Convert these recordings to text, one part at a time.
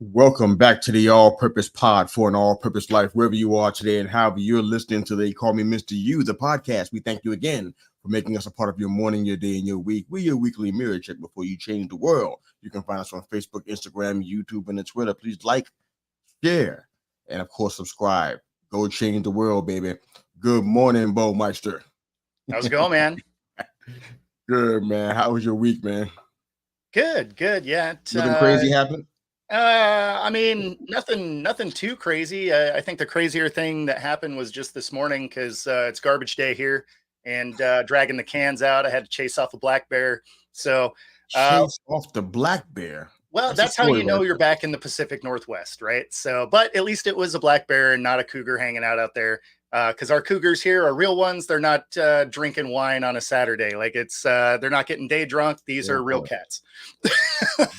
Welcome back to the All Purpose Pod for an All Purpose Life, wherever you are today and however you're listening to the Call Me Mr. You, the podcast. We thank you again for making us a part of your morning, your day, and your week. We're your weekly mirror check before you change the world. You can find us on Facebook, Instagram, YouTube, and Twitter. Please like, share, and of course, subscribe. Go change the world, baby. Good morning, Bo Meister. How's it going, man? Good, man. How was your week, man? Good. Yeah. Nothing crazy happened? Nothing too crazy. I think the crazier thing that happened was just this morning because it's garbage day here and dragging the cans out. I had to chase off a black bear. So, Chase off the black bear. well, that's how you know you're back in the Pacific Northwest, right? So, but at least it was a black bear and not a cougar hanging out there. Because our cougars here are real ones. They're not drinking wine on a Saturday. Like they're not getting day drunk. These are real cats.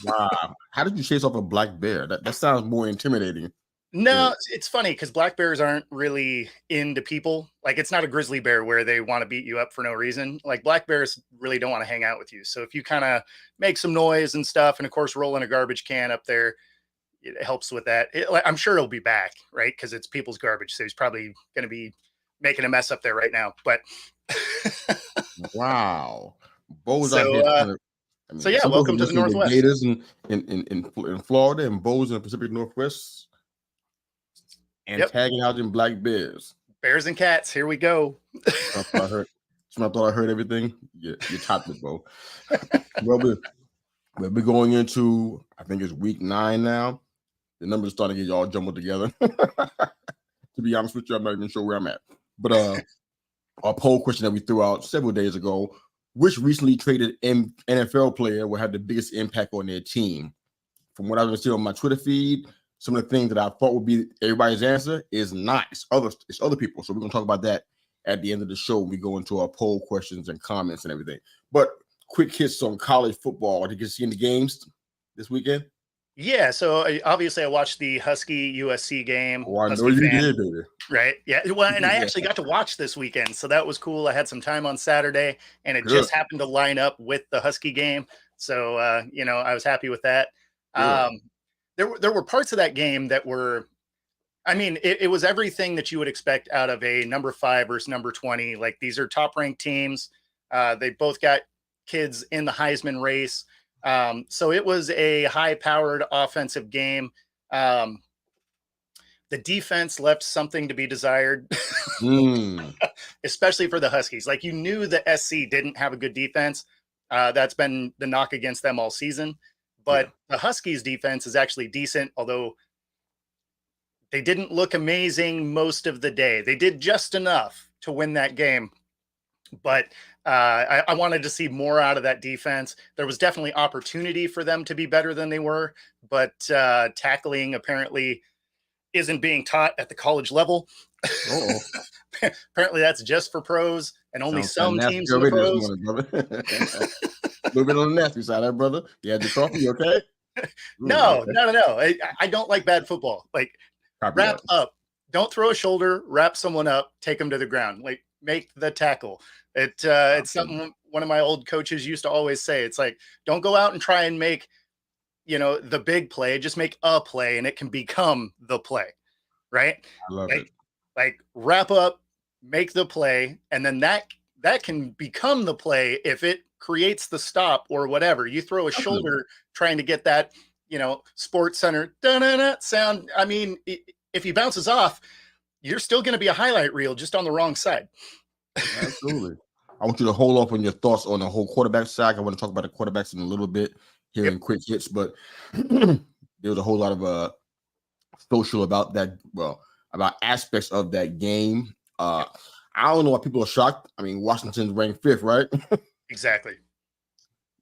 Wow. How did you chase off a black bear? That sounds more intimidating. No, it's funny because black bears aren't really into people. Like it's not a grizzly bear where they want to beat you up for no reason. Like black bears really don't want to hang out with you. So if you kind of make some noise and stuff, and of course rolling a garbage can up there, it helps with that. I'm sure it'll be back, right? Because it's people's garbage. So he's probably going to be making a mess up there right now. But wow. Bo's so, out there. So yeah, welcome to the Northwest. Gators in Florida and Bo's in the Pacific Northwest. And tagging out in black bears. Bears and cats. Here we go. I thought I heard everything. You topped it, Bo. Well, we're going into, I think it's week 9 now. The numbers are starting to get all jumbled together. To be honest with you, I'm not even sure where I'm at. But our poll question that we threw out several days ago, which recently traded NFL player will have the biggest impact on their team? From what I've been seeing on my Twitter feed, some of the things that I thought would be everybody's answer is not. It's other people. So we're going to talk about that at the end of the show when we go into our poll questions and comments and everything. But quick hits on college football. Did you see any games this weekend? Yeah, so obviously I watched the Husky USC game. Oh, I know you did, baby. Right? Yeah. Well, and I actually got to watch this weekend, so that was cool. I had some time on Saturday, and it just happened to line up with the Husky game. So, I was happy with that. There were parts of that game that were, it was everything that you would expect out of a number 5 versus number 20. Like these are top ranked teams. They both got kids in the Heisman race. So it was a high powered offensive game. The defense left something to be desired, especially for the Huskies. Like you knew the SC didn't have a good defense. That's been the knock against them all season. But the Huskies defense is actually decent, although they didn't look amazing most of the day. They did just enough to win that game. But I wanted to see more out of that defense. There was definitely opportunity for them to be better than they were, but tackling apparently isn't being taught at the college level. Apparently that's just for pros and only some teams in the pros. A little bit on the nasty side, brother. You had your coffee, okay? No. I don't like bad football. Like wrap up. Don't throw a shoulder, wrap someone up, take them to the ground. Like make the tackle. It's something one of my old coaches used to always say. It's like, don't go out and try and make, the big play. Just make a play and it can become the play. Right? I love it. Like wrap up, make the play, and then that can become the play if it creates the stop or whatever. You throw a shoulder trying to get that, Sports Center sound. If he bounces off, you're still going to be a highlight reel just on the wrong side. Absolutely. I want you to hold off on your thoughts on the whole quarterback side. I want to talk about the quarterbacks in a little bit here in quick hits, but there was a whole lot of social about that. Well, about aspects of that game. I don't know why people are shocked. Washington's ranked 5th, right? Exactly.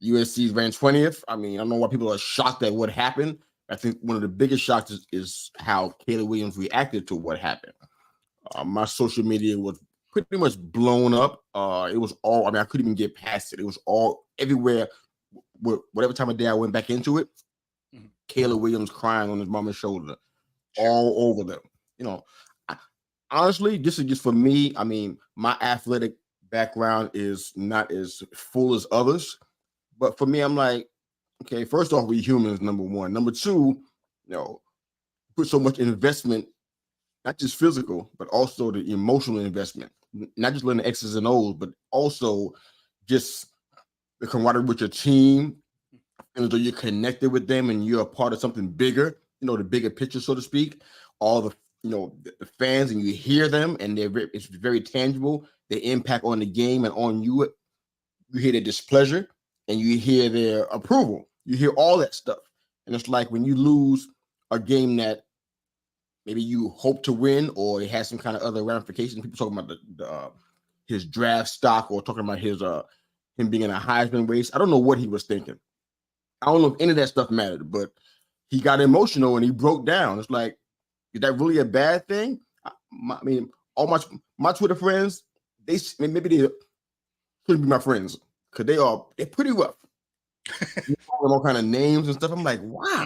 USC's ranked 20th. I don't know why people are shocked at what happened. I think one of the biggest shocks is how Caleb Williams reacted to what happened. My social media was pretty much blown up. It was all, I couldn't even get past it. It was all everywhere. Whatever time of day I went back into it, Caleb Williams crying on his mama's shoulder, all over them. Honestly, this is just for me. My athletic background is not as full as others, but for me, I'm like, okay, first off, we humans, number one. Number two, put so much investment, not just physical, but also the emotional investment, not just learning the X's and O's, but also just the camaraderie with your team, and so you're connected with them and you're a part of something bigger, the bigger picture, so to speak. All the fans, and you hear them, and it's very tangible. Their impact on the game and on you. You hear their displeasure and you hear their approval. You hear all that stuff. And it's like when you lose a game that maybe you hope to win, or it has some kind of other ramifications. People talking about his draft stock, or talking about him being in a Heisman race. I don't know what he was thinking. I don't know if any of that stuff mattered, but he got emotional and he broke down. It's like, is that really a bad thing? I mean, all my Twitter friends, maybe they couldn't be my friends because they're pretty rough. All kind of names and stuff. I'm like, wow,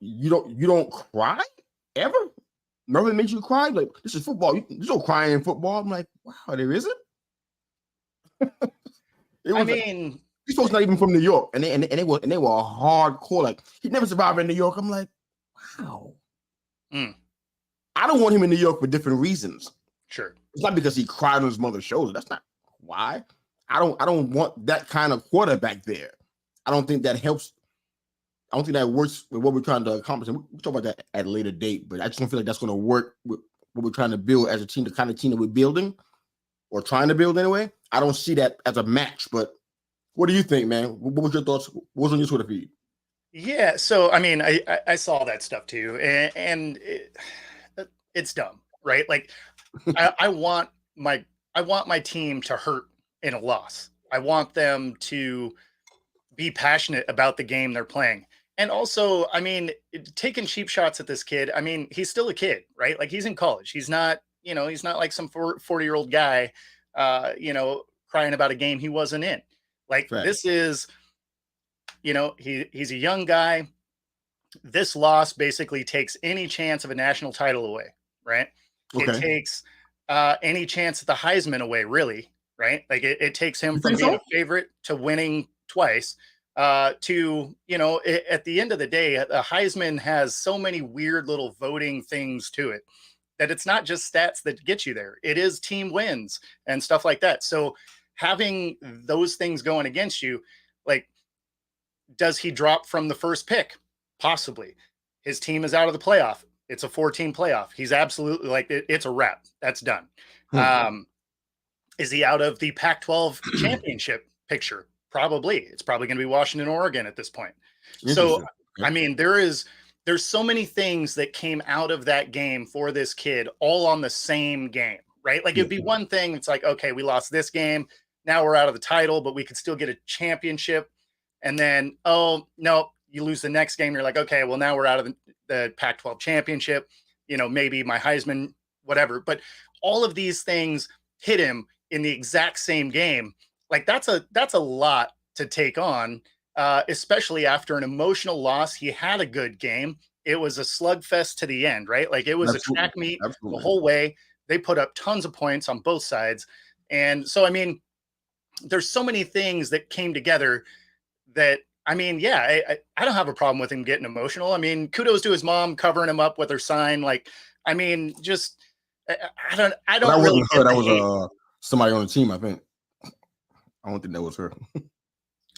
you don't cry ever? Nothing makes you cry? Like, this is football. There's no crying in football. I'm like, wow, there isn't. These folks not even from New York, and they were hardcore. Like, he never survived in New York. I'm like, wow. I don't want him in New York for different reasons. Sure, it's not because he cried on his mother's shoulder. That's not why. I don't want that kind of quarterback there. I don't think that helps. I don't think that works with what we're trying to accomplish. And we'll talk about that at a later date, but I just don't feel like that's going to work with what we're trying to build as a team, the kind of team that we're building or trying to build anyway. I don't see that as a match, but what do you think, man? What was your thoughts? What was on your Twitter feed? Yeah, so I mean, I saw that stuff too, and it's dumb, right? Like, I want my team to hurt in a loss. I want them to be passionate about the game they're playing. And also, I mean, taking cheap shots at this kid. I mean, he's still a kid, right? Like, he's in college. He's not like some 40-year-old guy, crying about a game he wasn't in. Like, right. This is, he's a young guy. This loss basically takes any chance of a national title away, right? Okay. It takes any chance at the Heisman away, really, right? Like, it takes him from being a favorite to winning twice. At the end of the day, the Heisman has so many weird little voting things to it that it's not just stats that get you there. It is team wins and stuff like that. So having those things going against you, like, does he drop from the first pick? Possibly. His team is out of the playoff. It's a 4-team playoff. He's absolutely it's a wrap. That's done. Is he out of the Pac-12 championship picture? Probably. It's probably going to be Washington, Oregon at this point. So, I mean, there's so many things that came out of that game for this kid, all on the same game, right? Like, it'd be one thing. It's like, okay, we lost this game. Now we're out of the title, but we could still get a championship. And then, oh, no, you lose the next game. You're like, okay, well, now we're out of the Pac-12 championship. Maybe my Heisman, whatever. But all of these things hit him in the exact same game. Like, that's a lot to take on, especially after an emotional loss. He had a good game. It was a slugfest to the end, right? Like, it was a track meet the whole way. They put up tons of points on both sides. And so, I mean, there's so many things that came together that, I mean, yeah, I don't have a problem with him getting emotional. I mean, kudos to his mom covering him up with her sign. Like, I mean, just, I don't that really wasn't her. That was somebody on the team, I think. I don't think that was her.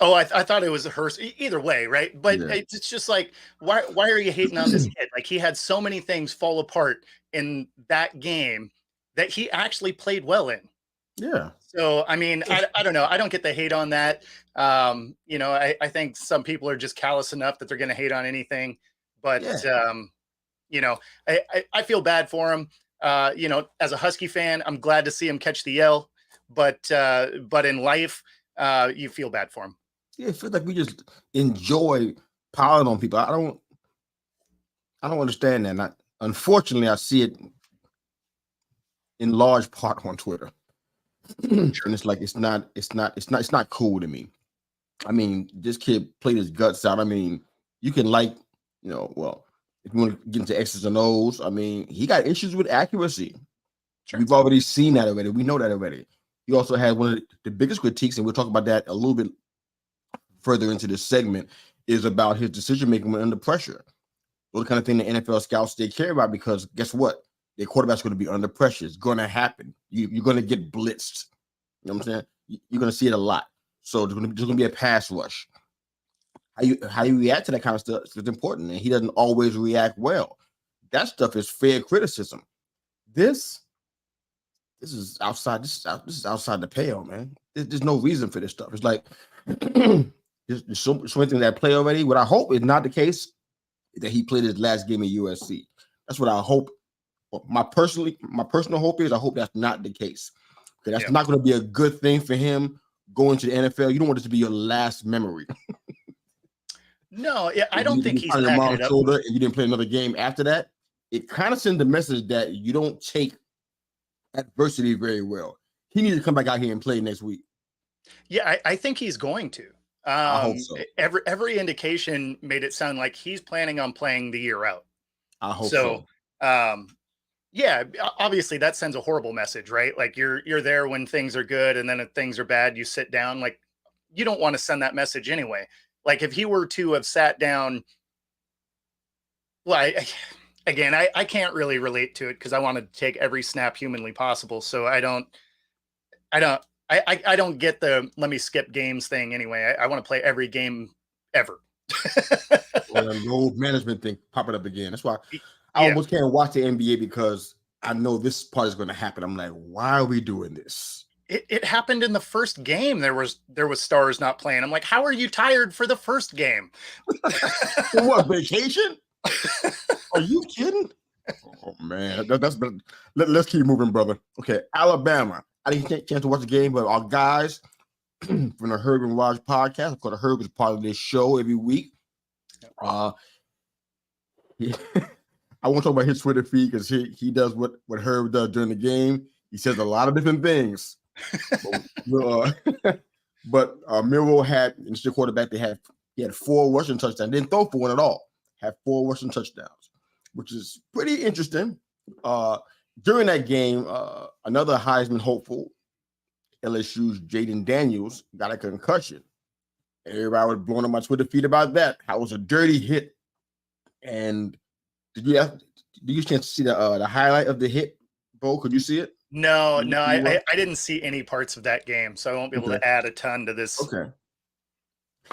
Oh, I thought it was her. Either way, right? But it's just like, why are you hating on this kid? Like, he had so many things fall apart in that game that he actually played well in. Yeah. So, I mean, I don't know. I don't get the hate on that. I think some people are just callous enough that they're going to hate on anything. But, I feel bad for him. As a Husky fan, I'm glad to see him catch the L. But in life, you feel bad for him. Yeah, it feels like we just enjoy piling on people. I don't understand that. Unfortunately, I see it in large part on Twitter. And it's like it's not cool to me. I mean, this kid played his guts out. I mean, you can if you want to get into X's and O's, I mean, he got issues with accuracy. Sure. We've already seen that already. We know that already. He also had one of the biggest critiques, and we'll talk about that a little bit further into this segment, is about his decision making when under pressure. Those are the kind of thing the NFL scouts they care about, because guess what? Their quarterback's going to be under pressure. It's going to happen. You're going to get blitzed. You know what I'm saying? You're going to see it a lot. So there's going to be a pass rush. How you react to that kind of stuff is important, and he doesn't always react well. That stuff is fair criticism. This is outside. This is outside the pale, man. There's no reason for this stuff. It's like there's so many things that play already. What I hope is not the case is that he played his last game at USC. That's what I hope. My personal hope is I hope that's not the case. Because that's not going to be a good thing for him going to the NFL. You don't want this to be your last memory. No, I don't think he's packing it up. Shoulder and you didn't play another game after that. It kind of sends the message that you don't take adversity very well. He needs to come back out here and play next week. Yeah, I think he's going to. I hope so. Every indication made it sound like he's planning on playing the year out. I hope so. Yeah, obviously that sends a horrible message, right? Like you're there when things are good, and then if things are bad, you sit down. Like, you don't want to send that message anyway. Like, if he were to have sat down, well, I can't really relate to it because I want to take every snap humanly possible. So I don't get the let me skip games thing anyway. I want to play every game ever. Or the load management thing popping up again. That's why I almost can't watch the NBA, because I know this part is going to happen. I'm like, why are we doing this? It happened in the first game. There was stars not playing. I'm like, how are you tired for the first game? For what, vacation? Are you kidding? Oh man, let's keep moving, brother. Okay, Alabama. I didn't get a chance to watch the game, but our guys from the Herb and Raj podcast, of course, Herb is part of this show every week. I won't talk about his Twitter feed because he does what Herb does during the game. He says a lot of different things. But Miro had, instead of quarterback, he had 4 rushing touchdowns. Didn't throw for one at all. Had 4 rushing touchdowns, which is pretty interesting. During that game, another Heisman hopeful, LSU's Jaden Daniels, got a concussion. Everybody was blowing up my Twitter feed about that. How it was a dirty hit. And did you get a chance to see the highlight of the hit, Bo? Could you see it? No, I didn't see any parts of that game, so I won't be able to add a ton to this. Okay.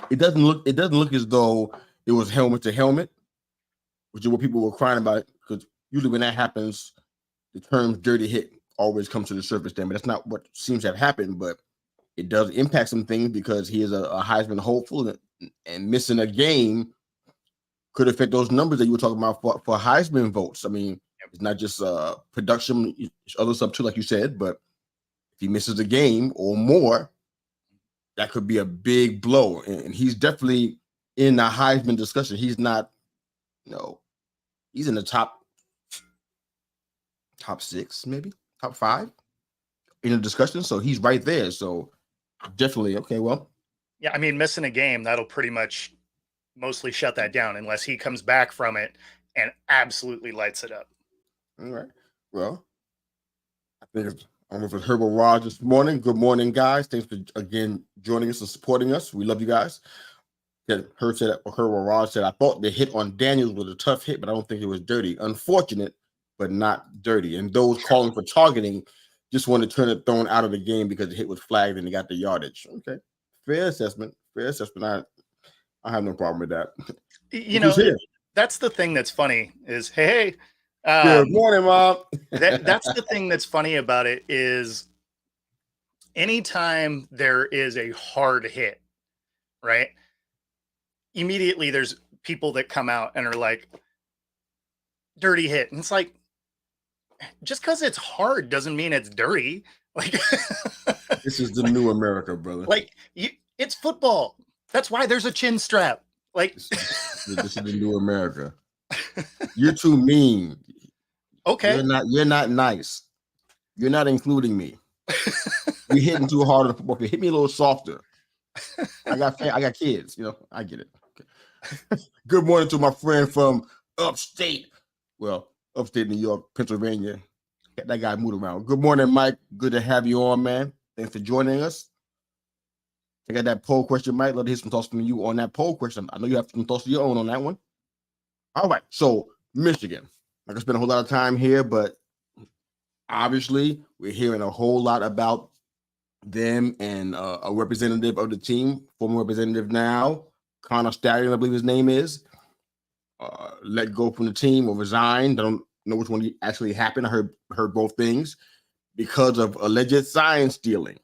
It doesn't look as though it was helmet to helmet, which is what people were crying about, because usually when that happens, the term dirty hit always comes to the surface then, but that's not what seems to have happened. But it does impact some things, because he is a Heisman hopeful, and missing a game could affect those numbers that you were talking about for Heisman votes. I mean, it's not just production, it's other stuff too, like you said, but if he misses a game or more, that could be a big blow. And he's definitely in the Heisman discussion. He's not, he's in the top 6, maybe top 5 in the discussion. So he's right there. So definitely, okay, well. Yeah, I mean, missing a game, that'll pretty much mostly shut that down unless he comes back from it and absolutely lights it up. All right. Well, I think I'm with Herbal Raj this morning. Good morning, guys. Thanks for again joining us and supporting us. We love you guys. Herbal Raj said, I thought the hit on Daniels was a tough hit, but I don't think it was dirty. Unfortunate, but not dirty. And those calling for targeting just want to turn it thrown out of the game because the hit was flagged and they got the yardage. Okay. Fair assessment. I have no problem with that. That's the thing that's funny is, hey, good morning, Mom. That's the thing that's funny about it is anytime there is a hard hit, right? Immediately there's people that come out and are like, dirty hit. And it's like, just because it's hard doesn't mean it's dirty. Like, this is the new America, brother. Like, it's football. That's why there's a chin strap. Like, this is the new America. You're too mean. Okay. You're not nice. You're not including me. You're hitting too hard on the football field. Hit me a little softer. I got kids, I get it. Okay. Good morning to my friend from upstate. Well, upstate New York, Pennsylvania. Got that guy moved around. Good morning, Mike. Good to have you on, man. Thanks for joining us. I got that poll question, Mike. Let me hear some thoughts from you on that poll question. I know you have some thoughts of your own on that one. All right. So Michigan. Not gonna spend a whole lot of time here, but obviously we're hearing a whole lot about them and a representative of the team, former representative now, Connor Stallion, I believe his name is, let go from the team or resigned. I don't know which one actually happened. I heard both things because of alleged sign stealing.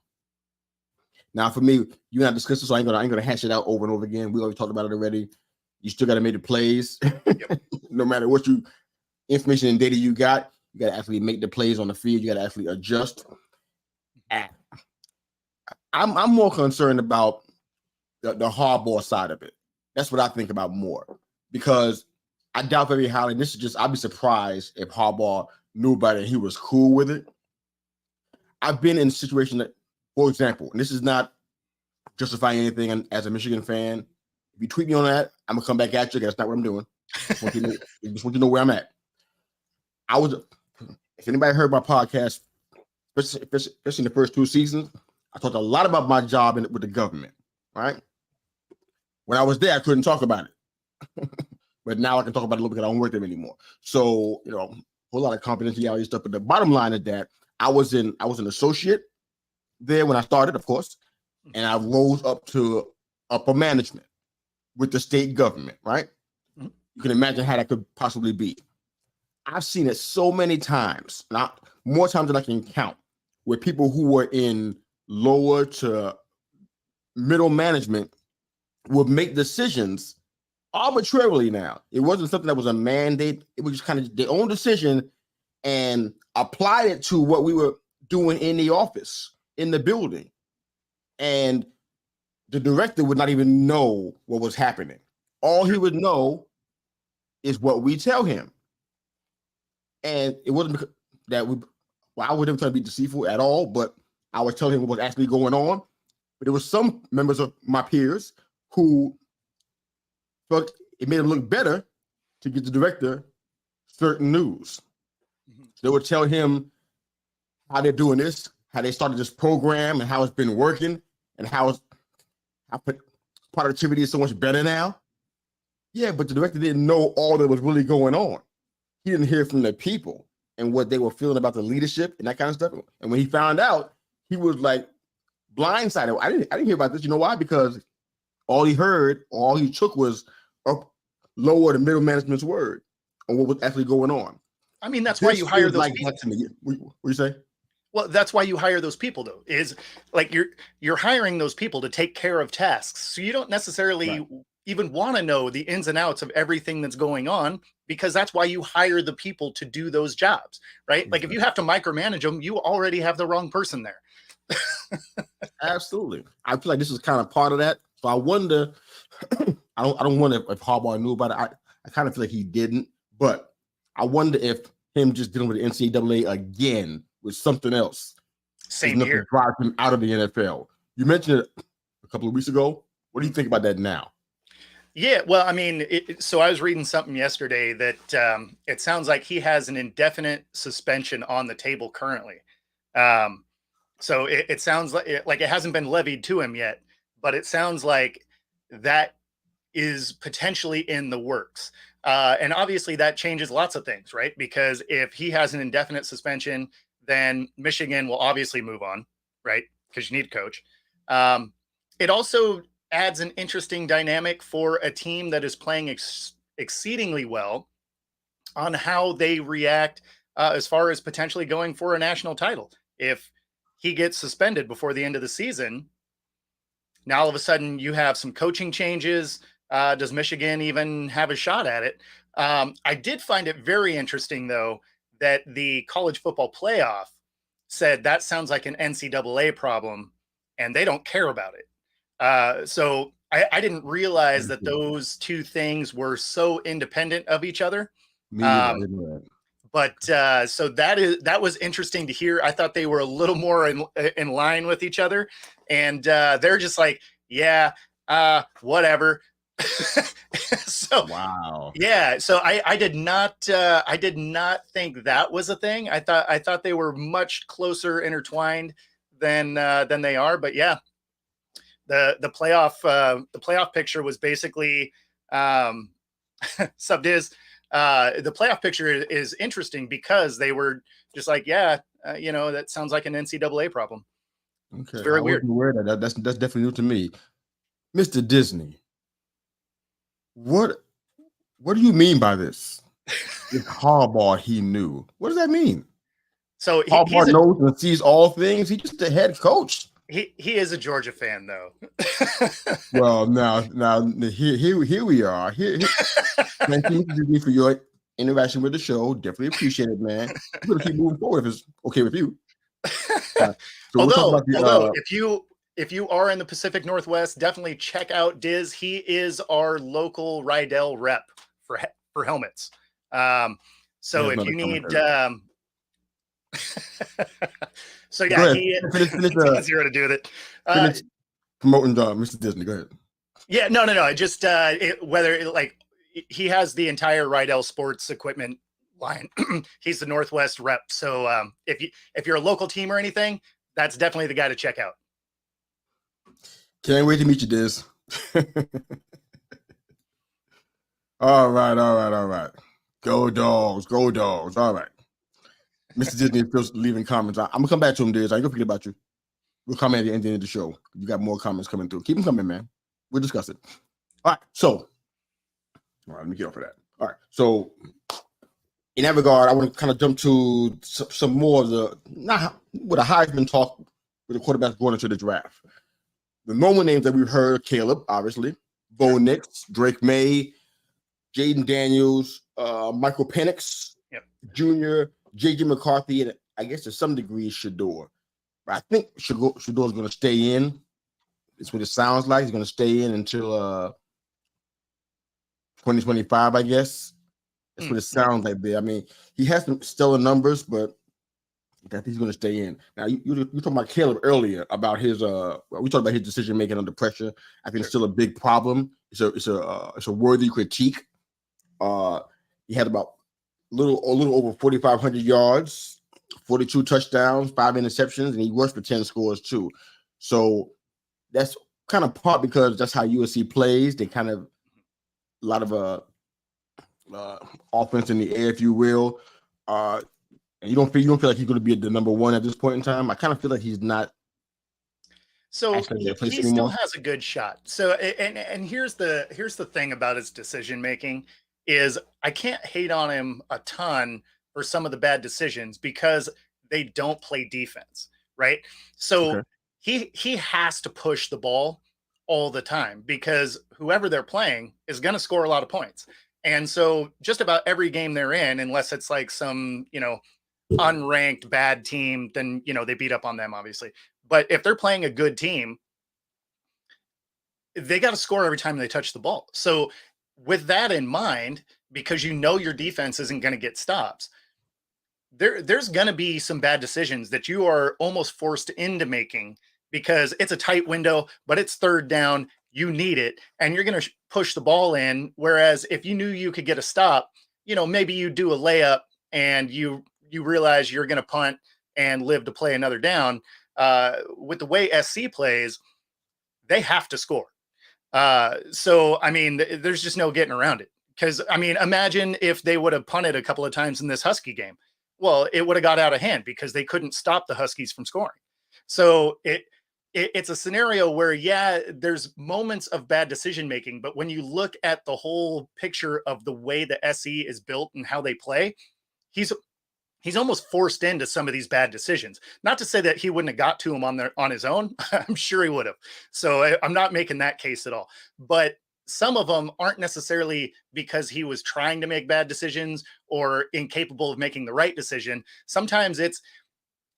Now, for me, you and I discussed this, so I ain't gonna hash it out over and over again. We already talked about it already. You still got to make the plays, Yep. no matter what information and data you got. You got to actually make the plays on the field. You got to actually adjust. I'm more concerned about the hardball side of it. That's what I think about more, because I doubt very highly. This is just, I'd be surprised if Harbaugh knew about it and he was cool with it. I've been in a situation that, for example, and this is not justifying anything, and as a Michigan fan, if you tweet me on that, I'm gonna come back at you. That's not what I'm doing. Just want you to know where I'm at. If anybody heard my podcast, especially in the first 2 seasons, I talked a lot about my job with the government, right? When I was there, I couldn't talk about it. But now I can talk about it a little bit because I don't work there anymore. So, a whole lot of confidentiality stuff. But the bottom line is that I was an associate there when I started, of course, and I rose up to upper management with the state government, right? Mm-hmm. You can imagine how that could possibly be. I've seen it so many times, more times than I can count, where people who were in lower to middle management would make decisions arbitrarily. Now, it wasn't something that was a mandate. It was just kind of their own decision and applied it to what we were doing in the office, in the building. And the director would not even know what was happening. All he would know is what we tell him. And it wasn't that I wouldn't try to be deceitful at all, but I was telling him what was actually going on. But there were some members of my peers who felt it made them look better to get the director certain news. Mm-hmm. So they would tell him how they're doing this, how they started this program, and how it's been working, and how productivity is so much better now. Yeah, but the director didn't know all that was really going on. He didn't hear from the people and what they were feeling about the leadership and that kind of stuff. And when he found out, he was like blindsided. I didn't hear about this. You know why? Because all he took was lower to middle management's word on what was actually going on. I mean, that's why you hire those people. That to me. What you say? Well, that's why you hire those people, though, is like you're hiring those people to take care of tasks. So you don't necessarily even want to know the ins and outs of everything that's going on, because that's why you hire the people to do those jobs, right? Like if you have to micromanage them, you already have the wrong person there. Absolutely. I feel like this is kind of part of that. So I wonder, I don't wonder if Harbaugh knew about it. I kind of feel like he didn't, but I wonder if him just dealing with the NCAA again with something else same year drive him out of the NFL. You mentioned it a couple of weeks ago. What do you think about that now? Yeah, well, I mean, so I was reading something yesterday that it sounds like he has an indefinite suspension on the table currently. So it sounds like it hasn't been levied to him yet, but it sounds like that is potentially in the works. And obviously that changes lots of things, right? Because if he has an indefinite suspension, then Michigan will obviously move on, right? Because you need a coach. It also adds an interesting dynamic for a team that is playing exceedingly well on how they react as far as potentially going for a national title. If he gets suspended before the end of the season, now all of a sudden you have some coaching changes. Does Michigan even have a shot at it? I did find it very interesting, though, that the college football playoff said that sounds like an NCAA problem and they don't care about it. So I didn't realize that those two things were so independent of each other. Me either. I didn't know that. But so that was interesting to hear. I thought they were a little more in line with each other, and they're just like, yeah, whatever. So wow, yeah. So I did not think that was a thing. I thought they were much closer intertwined than they are. But yeah, the playoff picture was basically Sub Diz. The playoff picture is interesting because they were just like, that sounds like an NCAA problem. Okay, it's very weird. Wasn't aware of that. That's definitely new to me. Mr. Disney, what do you mean by this? If Harbaugh, he knew. What does that mean? So Harbaugh knows and sees all things. He's just the head coach. He is a Georgia fan, though. Well, now here we are. Thank you, Disney, for your interaction with the show. Definitely appreciate it, man. We're gonna keep moving forward if it's okay with you. So although if you are in the Pacific Northwest, definitely check out Diz. He is our local Rydell rep for helmets. So if you need, so yeah, finish zero to do with it. Promoting Mr. Disney. Go ahead. Yeah, no. I just he has the entire Rydell sports equipment line. He's the Northwest rep. So if you're a local team or anything, that's definitely the guy to check out. Can't wait to meet you, Diz. All right. Go dogs. All right. Mr. Disney is still leaving comments. I'm gonna come back to him, Diz. I ain't gonna forget about you. We'll comment at the end of the show. You got more comments coming through. Keep them coming, man. We'll discuss it. All right. So, let me get off of that. All right. So, in that regard, I want to kind of jump to some more of the not with a Heisman talk with the quarterbacks going into the draft. The normal names that we've heard: Caleb, obviously, Bo Nix, Drake May, Jaden Daniels, Michael Penix Jr., J.J. McCarthy, and I guess to some degree Shedeur. But I think Shedeur's going to stay in. It's what it sounds like. He's going to stay in until 2025, I guess. That's what it sounds like there. I mean, he has some stellar numbers, but I think he's going to stay in. Now, you talked about Caleb earlier about his we talked about his decision making under pressure. I think it's still a big problem. It's a worthy critique. He had about a little over 4,500 yards, 42 touchdowns, 5 interceptions, and he worked for 10 scores too. So that's kind of part because that's how USC plays. They kind of a lot of offense in the air, if you will. And you don't feel like he's going to be the number one at this point in time. I kind of feel like he's not. So he still has a good shot. So and here's the thing about his decision making is I can't hate on him a ton for some of the bad decisions because they don't play defense, right? So he has to push the ball all the time because whoever they're playing is going to score a lot of points. And so just about every game they're in, unless it's like some, unranked bad team, then, they beat up on them, obviously. But if they're playing a good team, they got to score every time they touch the ball. So with that in mind, because your defense isn't going to get stops, there's going to be some bad decisions that you are almost forced into making because it's a tight window, but it's third down. You need it, and you're going to push the ball in. Whereas if you knew you could get a stop, maybe you do a layup and you realize you're going to punt and live to play another down. With the way SC plays, they have to score. So, I mean, there's just no getting around it. Because, I mean, imagine if they would have punted a couple of times in this Husky game. Well, it would have got out of hand because they couldn't stop the Huskies from scoring. So it's a scenario where, there's moments of bad decision-making, but when you look at the whole picture of the way the SE is built and how they play, he's almost forced into some of these bad decisions. Not to say that he wouldn't have got to him on his own. I'm sure he would have. So I'm not making that case at all. But some of them aren't necessarily because he was trying to make bad decisions or incapable of making the right decision. Sometimes it's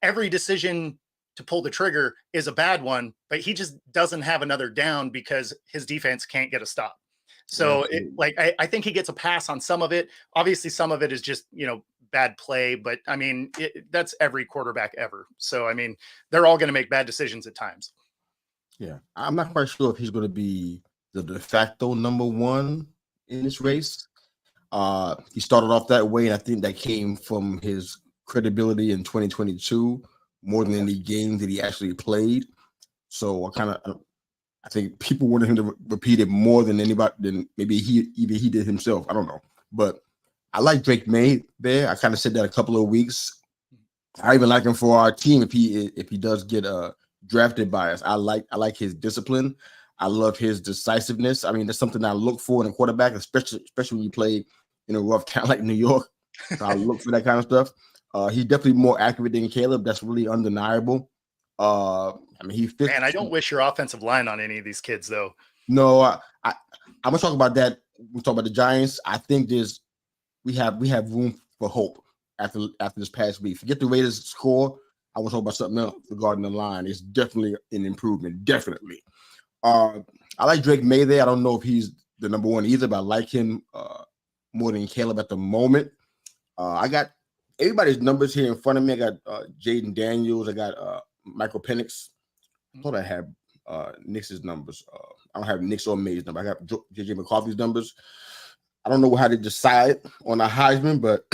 every decision to pull the trigger is a bad one, but he just doesn't have another down because his defense can't get a stop. So I think he gets a pass on some of it. Obviously, some of it is just, bad play, but I mean, that's every quarterback ever. So, I mean, they're all going to make bad decisions at times. Yeah. I'm not quite sure if he's going to be the de facto number one in this race. He started off that way, and I think that came from his credibility in 2022 more than any game that he actually played. So I kind of I think people wanted him to repeat it more than anybody, than maybe he did himself. I don't know, but I like Drake May there. I kind of said that a couple of weeks. I even like him for our team if he does get drafted by us. I like his discipline. I love his decisiveness. I mean, that's something I look for in a quarterback, especially when you play in a rough town like New York. So I look for that kind of stuff. He's definitely more accurate than Caleb. That's really undeniable. I mean, he fits. Man, I don't wish your offensive line on any of these kids, though. No, I'm gonna talk about that. We talk about the Giants. I think we have room for hope after this past week. Forget the Raiders score. I was talking about something else regarding the line. It's definitely an improvement. Definitely. I like Drake May there. I don't know if he's the number one either, but I like him more than Caleb at the moment. I got everybody's numbers here in front of me. I got Jaden Daniels. I got Michael Penix. I thought I had Nick's numbers. I don't have Nick's or May's number. I got JJ McCarthy's numbers. I don't know how to decide on a Heisman, but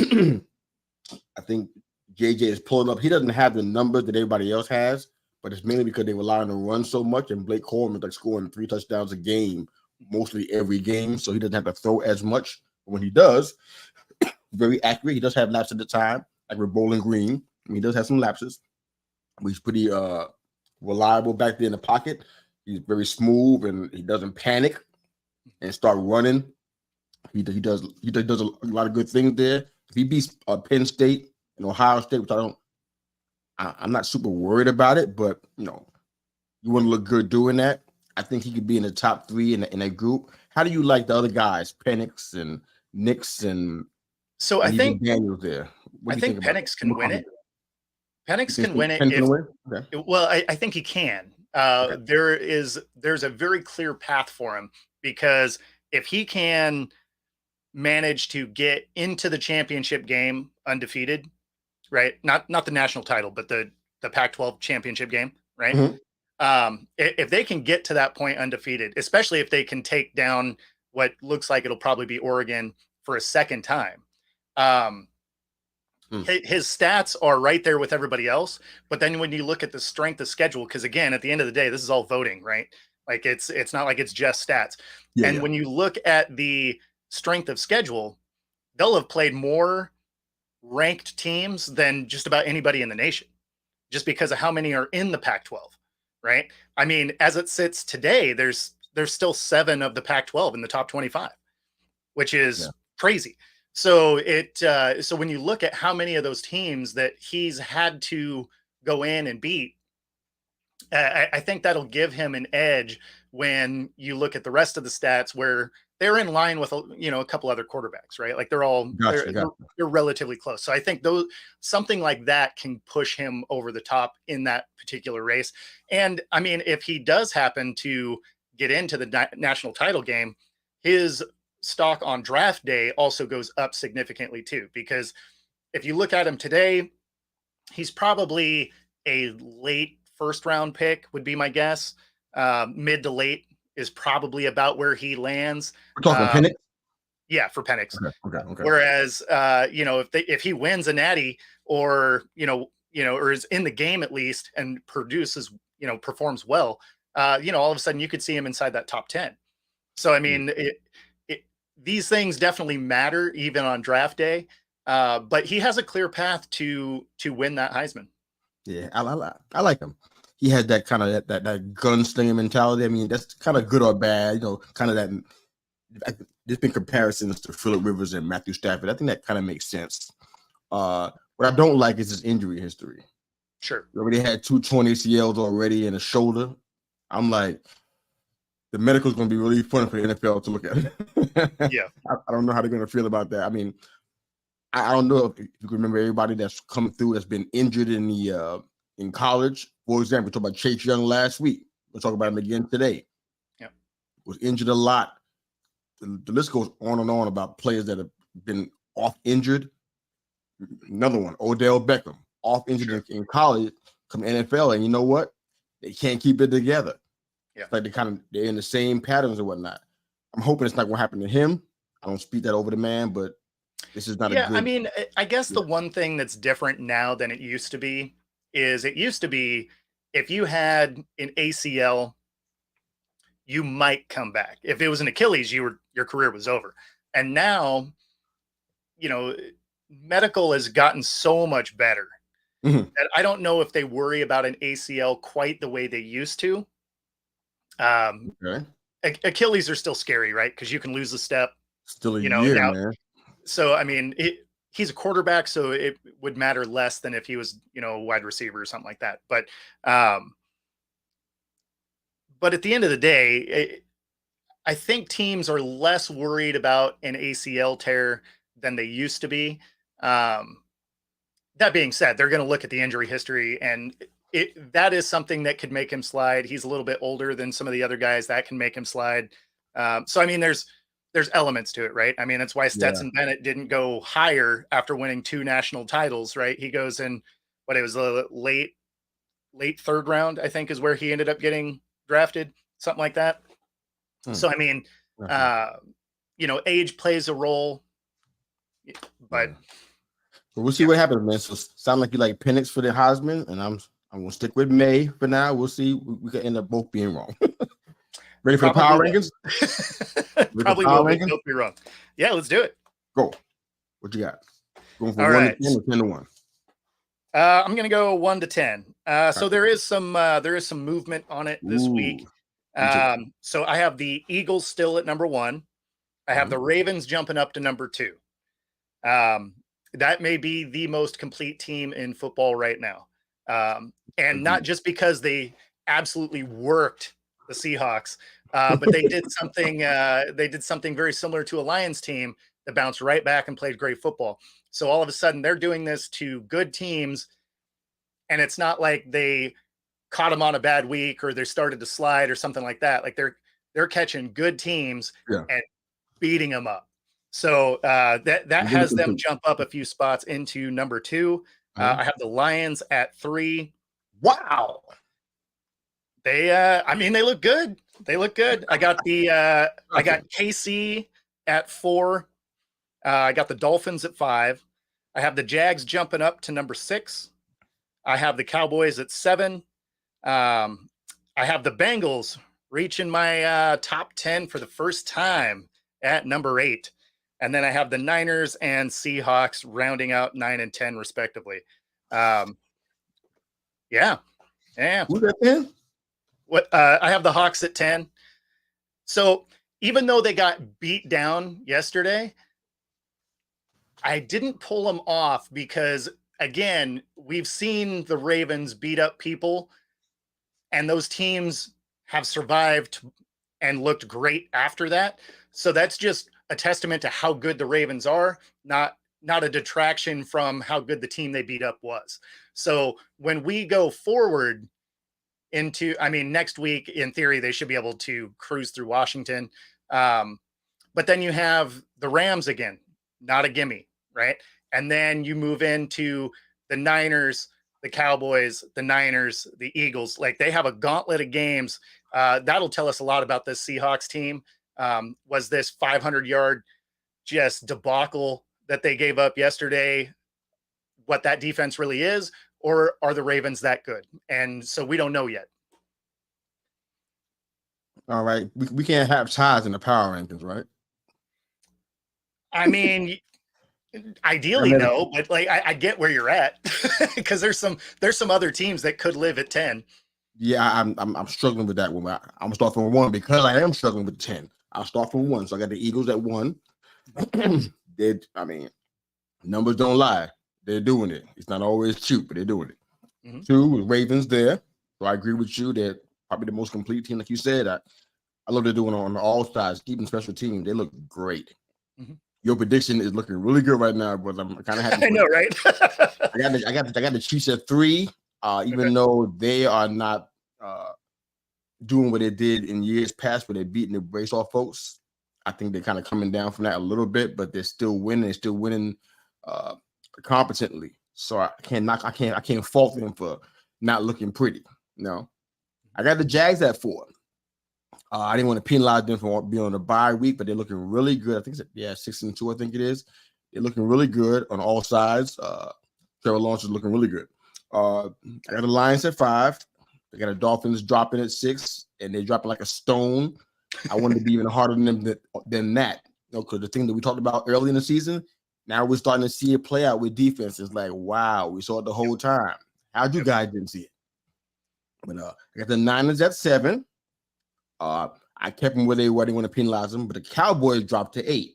I think JJ is pulling up. He doesn't have the numbers that everybody else has, but it's mainly because they rely on the run so much, and Blake Coleman's like scoring 3 touchdowns a game, mostly every game, so he doesn't have to throw as much. But when he does, very accurate. He does have lapses at the time, like with Bowling Green. I mean, he does have some lapses. But he's pretty reliable back there in the pocket. He's very smooth, and he doesn't panic and start running. He does a lot of good things there. If he beats Penn State and Ohio State, which I'm not super worried about it, but you want to look good doing that. I think he could be in the top 3 in that group. How do you like the other guys, Penix and Nix and I think Daniels there? I think Penix can win it. Penix can win it. Well, I think he can. Okay. There's a very clear path for him, because if he can manage to get into the championship game undefeated, right? Not the national title, but the Pac-12 championship game, right? Mm-hmm. If they can get to that point undefeated, especially if they can take down what looks like it'll probably be Oregon for a second time, his stats are right there with everybody else. But then when you look at the strength of schedule, because again, at the end of the day, this is all voting, right? Like it's not like it's just stats. Yeah, and when you look at the strength of schedule, they'll have played more ranked teams than just about anybody in the nation, just because of how many are in the Pac-12, right? I mean, as it sits today, there's still 7 of the Pac-12 in the top 25, which is crazy. So so when you look at how many of those teams that he's had to go in and beat, I think that'll give him an edge when you look at the rest of the stats where they're in line with a couple other quarterbacks, right? Like they're all they're relatively close. So I think something like that can push him over the top in that particular race. And I mean, if he does happen to get into the national title game, his stock on draft day also goes up significantly too, because if you look at him today, he's probably a late first round pick would be my guess. Mid to late is probably about where he lands. We're talking Penix? Yeah, for Penix. Okay. Whereas, if he wins a natty or is in the game at least and performs well, all of a sudden you could see him inside that top 10. So, I mean, these things definitely matter even on draft day. But he has a clear path to win that Heisman. Yeah, I like him. He has that kind of that gunslinger mentality. I mean, that's kind of good or bad, kind of that. There's been comparisons to Phillip Rivers and Matthew Stafford. I think that kind of makes sense. What I don't like is his injury history. Sure. He already had 2 torn ACLs already and a shoulder. I'm like, the medical is going to be really fun for the NFL to look at. Yeah. I don't know how they're going to feel about that. I mean, I don't know if you can remember everybody that's come through that's been injured in college. For example, we talked about Chase Young last week. We'll talk about him again today. Yeah, was injured a lot. The list goes on and on about players that have been off injured. Another one, Odell Beckham, off injured in college, come NFL, and you know what? They can't keep it together. Yeah, it's like they're in the same patterns and whatnot. I'm hoping it's not going to happen to him. I don't speak that over the man, but this is not a good. I mean, I guess the one thing that's different now than it used to be is if you had an ACL you might come back. If it was an Achilles, your career was over. And now, medical has gotten so much better that I don't know if they worry about an ACL quite the way they used to. Okay. Achilles are still scary, right? Because you can lose a step. Still a year, Now. man. So I mean, he's a quarterback, so it would matter less than if he was, a wide receiver or something like that. But at the end of the day, I think teams are less worried about an ACL tear than they used to be. That being said, they're going to look at the injury history, and that is something that could make him slide. He's a little bit older than some of the other guys that can make him slide. So I mean, there's elements to it, right? I mean, that's why Stetson Bennett didn't go higher after winning 2 national titles, right? He goes in it was a late 3rd round, I think, is where he ended up getting drafted, something like that. So I mean, age plays a role, but we'll see what happens, man. So sound like you like Penix for the Heisman, and I'm gonna stick with May for now. We'll see. We could end up both being wrong. Ready for the power rankings? Probably will both be wrong. Yeah, let's do it. Go. What you got? Going from 1 to 10 or 10 to 1? I'm gonna go 1 to 10. So there is some movement on it this week. So I have the Eagles still at number 1. I have the Ravens jumping up to number 2. That may be the most complete team in football right now. And not just because they absolutely worked the Seahawks, but they did something very similar to a Lions team that bounced right back and played great football. So all of a sudden they're doing this to good teams, and it's not like they caught them on a bad week or they started to slide or something like that. Like they're catching good teams and beating them up. So that has them jump up a few spots into number 2. I have the Lions at 3. Wow. They look good. They look good. I got KC at 4. I got the Dolphins at 5. I have the Jags jumping up to number 6. I have the Cowboys at 7. I have the Bengals reaching my top 10 for the first time at number 8. And then I have the Niners and Seahawks rounding out 9 and 10 respectively. Yeah. Who's at 10? I have the Hawks at 10. So even though they got beat down yesterday, I didn't pull them off because, again, we've seen the Ravens beat up people, and those teams have survived and looked great after that. So that's just a testament to how good the Ravens are, not a detraction from how good the team they beat up was. So when we go forward into, next week, in theory, they should be able to cruise through Washington. But then you have the Rams again, not a gimme, right? And then you move into the Niners, the Cowboys, the Niners, the Eagles. Like, they have a gauntlet of games. That'll tell us a lot about this Seahawks team. Was this 500-yard just debacle that they gave up yesterday what that defense really is, or are the Ravens that good? And so we don't know yet. All right. We can't have ties in the power rankings, right? Ideally, no, but like I get where you're at because there's some other teams that could live at 10. Yeah, I'm struggling with that one. I'm gonna start from 1 because I am struggling with 10. I'll start from 1. So I got the Eagles at 1. Numbers don't lie. They're doing it. It's not always cute, but they're doing it. 2, Ravens there. So I agree with you. They're probably the most complete team, like you said. I love they're doing on all sides, even special teams. They look great. Your prediction is looking really good right now, but I'm kind of happy. I know, right? I got the Chiefs at 3. Even though they are not doing what they did in years past, where they're beating the brace off folks. I think they're kind of coming down from that a little bit, but they're still winning. They're still winning competently. So I can't fault them for not looking pretty. No, I got the Jags at 4. I didn't want to penalize them for being on the bye week, but they're looking really good. I think it's 6-2. I think it is. They're looking really good on all sides. Trevor Lawrence is looking really good. I got the Lions at 5. They got the Dolphins dropping at 6, and they're dropping like a stone. I wanted to be even harder than that. Because the thing that we talked about early in the season, now we're starting to see it play out with defense. It's like, wow, we saw it the whole time. How'd you guys didn't see it? But I got the Niners at 7. I kept them where they want to penalize them, but the Cowboys dropped to 8.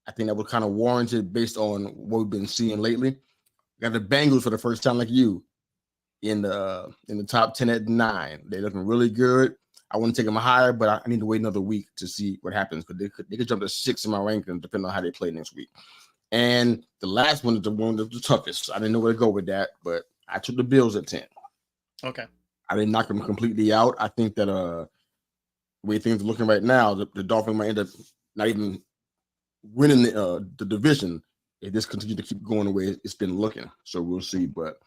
I think that was kind of warranted based on what we've been seeing lately. Got the Bengals for the first time, like you, in the top 10 at 9. They're looking really good. I want to take them higher, but I need to wait another week to see what happens because they could jump to 6 in my ranking depending on how they play next week. And the last one is the one that's the toughest. I didn't know where to go with that, but I took the Bills at 10. Okay. I didn't knock them completely out. I think that the way things are looking right now, the Dolphins might end up not even winning the division if this continues to keep going the way it's been looking. So we'll see. But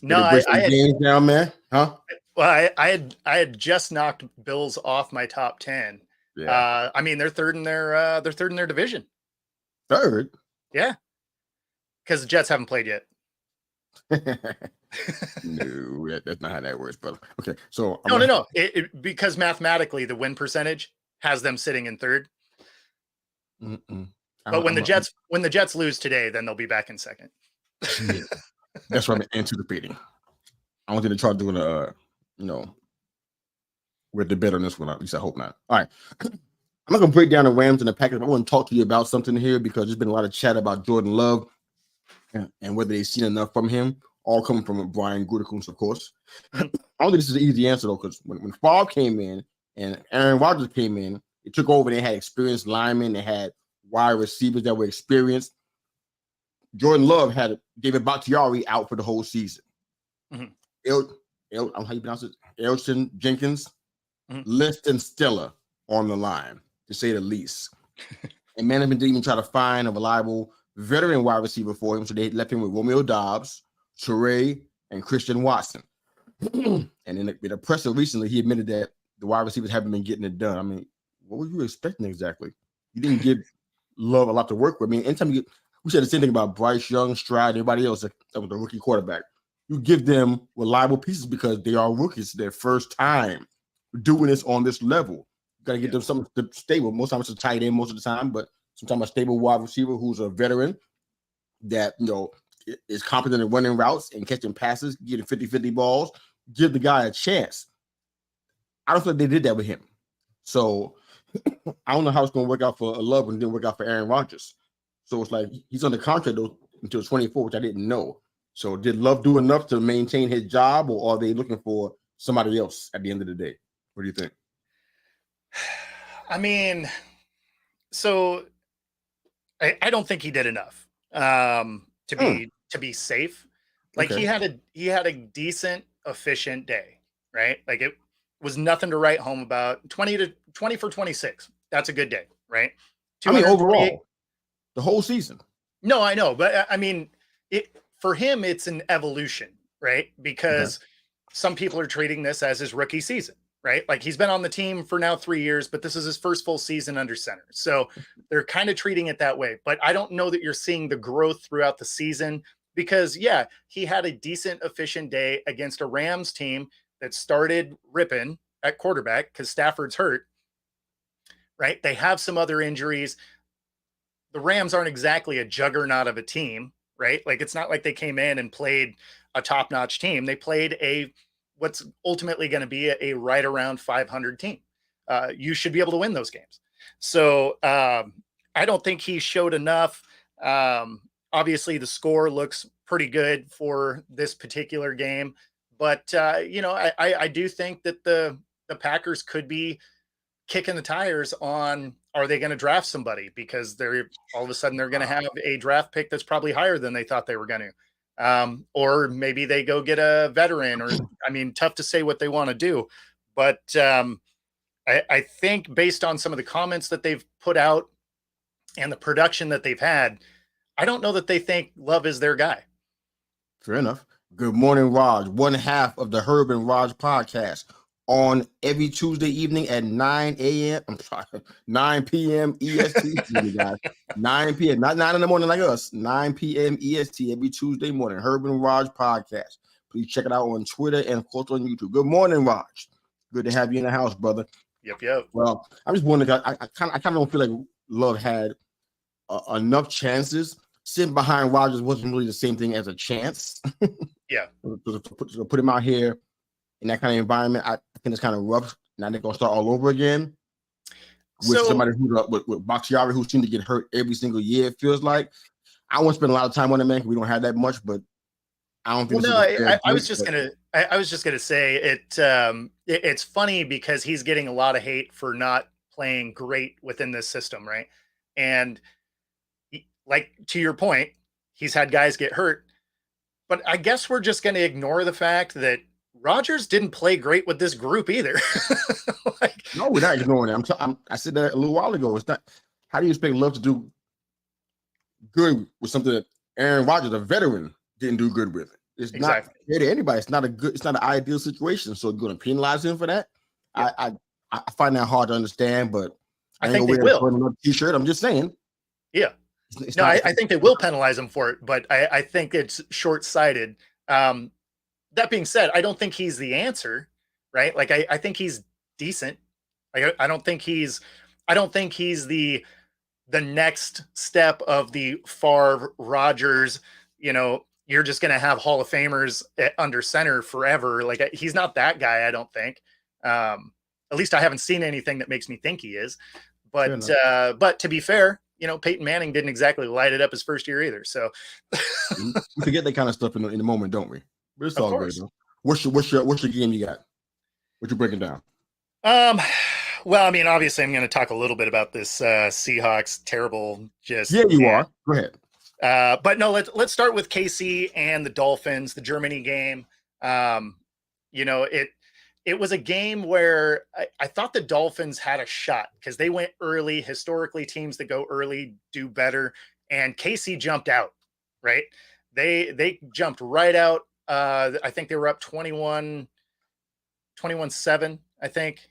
no, I had games down, man, huh? Well, I had just knocked Bills off my top 10. Yeah. I mean, they're third in their division. Third? Yeah. Because the Jets haven't played yet. No, that's not how that works, brother. Okay, so no. Because mathematically, the win percentage has them sitting in third. But when the Jets lose today, then they'll be back in second. Yeah. That's what I'm anticipating. I want you to try doing with the bet on this one. At least I hope not. All right. I'm not going to break down the Rams and the Packers. I want to talk to you about something here because there's been a lot of chat about Jordan Love and whether they've seen enough from him, all coming from Brian Gutekunst, of course. I don't think this is an easy answer, though, because when Favre came in and Aaron Rodgers came in, they took over. They had experienced linemen. They had wide receivers that were experienced. Jordan Love had David Bakhtiari out for the whole season. Mm-hmm. I don't know how you pronounce it. Elgton Jenkins, List and Stella on the line, to say the least. And management didn't even try to find a reliable veteran wide receiver for him, so they left him with Romeo Doubs, Toure, and Christian Watson. And in the presser recently, he admitted that the wide receivers haven't been getting it done. I mean, what were you expecting exactly? You didn't give Love a lot to work with. I mean, anytime we said the same thing about Bryce Young, Stroud, everybody else that was the rookie quarterback. You give them reliable pieces because they are rookies. Their first time doing this on this level. You got to get them something stable. Most times it's a tight end most of the time, but sometimes a stable wide receiver who's a veteran that, is competent in running routes and catching passes, getting 50-50 balls. Give the guy a chance. I don't think they did that with him. So I don't know how it's going to work out for Love when it didn't work out for Aaron Rodgers. So it's like he's on the contract until 24, which I didn't know. So did Love do enough to maintain his job, or are they looking for somebody else at the end of the day? What do you think? I mean, so I don't think he did enough to be safe. Like he had a decent, efficient day, right? Like it was nothing to write home about. 20 for 26. That's a good day, right? I mean, overall, the whole season. No, I know, but I mean, for him, it's an evolution, right? Because some people are treating this as his rookie season, right? Like he's been on the team for now 3 years, but this is his first full season under center. So they're kind of treating it that way. But I don't know that you're seeing the growth throughout the season because, he had a decent, efficient day against a Rams team that started ripping at quarterback because Stafford's hurt, right? They have some other injuries. The Rams aren't exactly a juggernaut of a team, right? Like it's not like they came in and played a top-notch team. They played what's ultimately going to be a right around 500 team. You should be able to win those games. So I don't think he showed enough. Obviously, the score looks pretty good for this particular game. But, I do think that the Packers could be kicking the tires on, are they going to draft somebody? Because all of a sudden they're going to have a draft pick that's probably higher than they thought they were going to. Or maybe they go get a veteran tough to say what they want to do. But I think based on some of the comments that they've put out and the production that they've had, I don't know that they think Love is their guy. Fair enough. Good morning, Raj. One half of the Herb and Raj podcast on every Tuesday evening at 9 a.m. I'm sorry, 9 p.m. EST, guys. 9 p.m. Not 9 in the morning like us. 9 p.m. EST every Tuesday morning. Herb and Raj podcast. Please check it out on Twitter and, of course, on YouTube. Good morning, Raj. Good to have you in the house, brother. Yep. Well, I'm just wondering, I kind of don't feel like Love had enough chances. Sitting behind Rodgers wasn't really the same thing as a chance. Yeah. to put him out here in that kind of environment, I think it's kind of rough. Now they're going to start all over again with somebody with Bakhtiari who seemed to get hurt every single year, it feels like. I won't spend a lot of time on the man. We don't have that much, but I don't think I was just gonna say it's funny because he's getting a lot of hate for not playing great within this system, right? And like to your point, he's had guys get hurt, but I guess we're just going to ignore the fact that Rodgers didn't play great with this group either. No, we're not ignoring it. I said that a little while ago. It's not. How do you expect Love to do good with something that Aaron Rodgers, a veteran, didn't do good with? It's not fair to anybody. It's not an ideal situation. So you're going to penalize him for that? Yeah. I find that hard to understand, but I think they will. Another t-shirt. I'm just saying. Yeah. I think they will penalize him for it, but I think it's short-sighted. That being said, I don't think he's the answer, right? Like I think he's decent. I don't think he's the next step of the Favre Rodgers, you're just going to have Hall of Famers under center forever. Like he's not that guy. I don't think, at least I haven't seen anything that makes me think he is, but to be fair, Peyton Manning didn't exactly light it up his first year either. So we forget that kind of stuff in the moment, don't we? But it's all good. What's your game you got? What you breaking down? Well, I mean, obviously, I'm going to talk a little bit about this Seahawks terrible. You are. Go ahead. But no, let's start with KC and the Dolphins, the Germany game. It was a game where I thought the Dolphins had a shot because they went early. Historically, teams that go early do better, and KC jumped out. Right? They jumped right out. I think they were up 21-7. I think.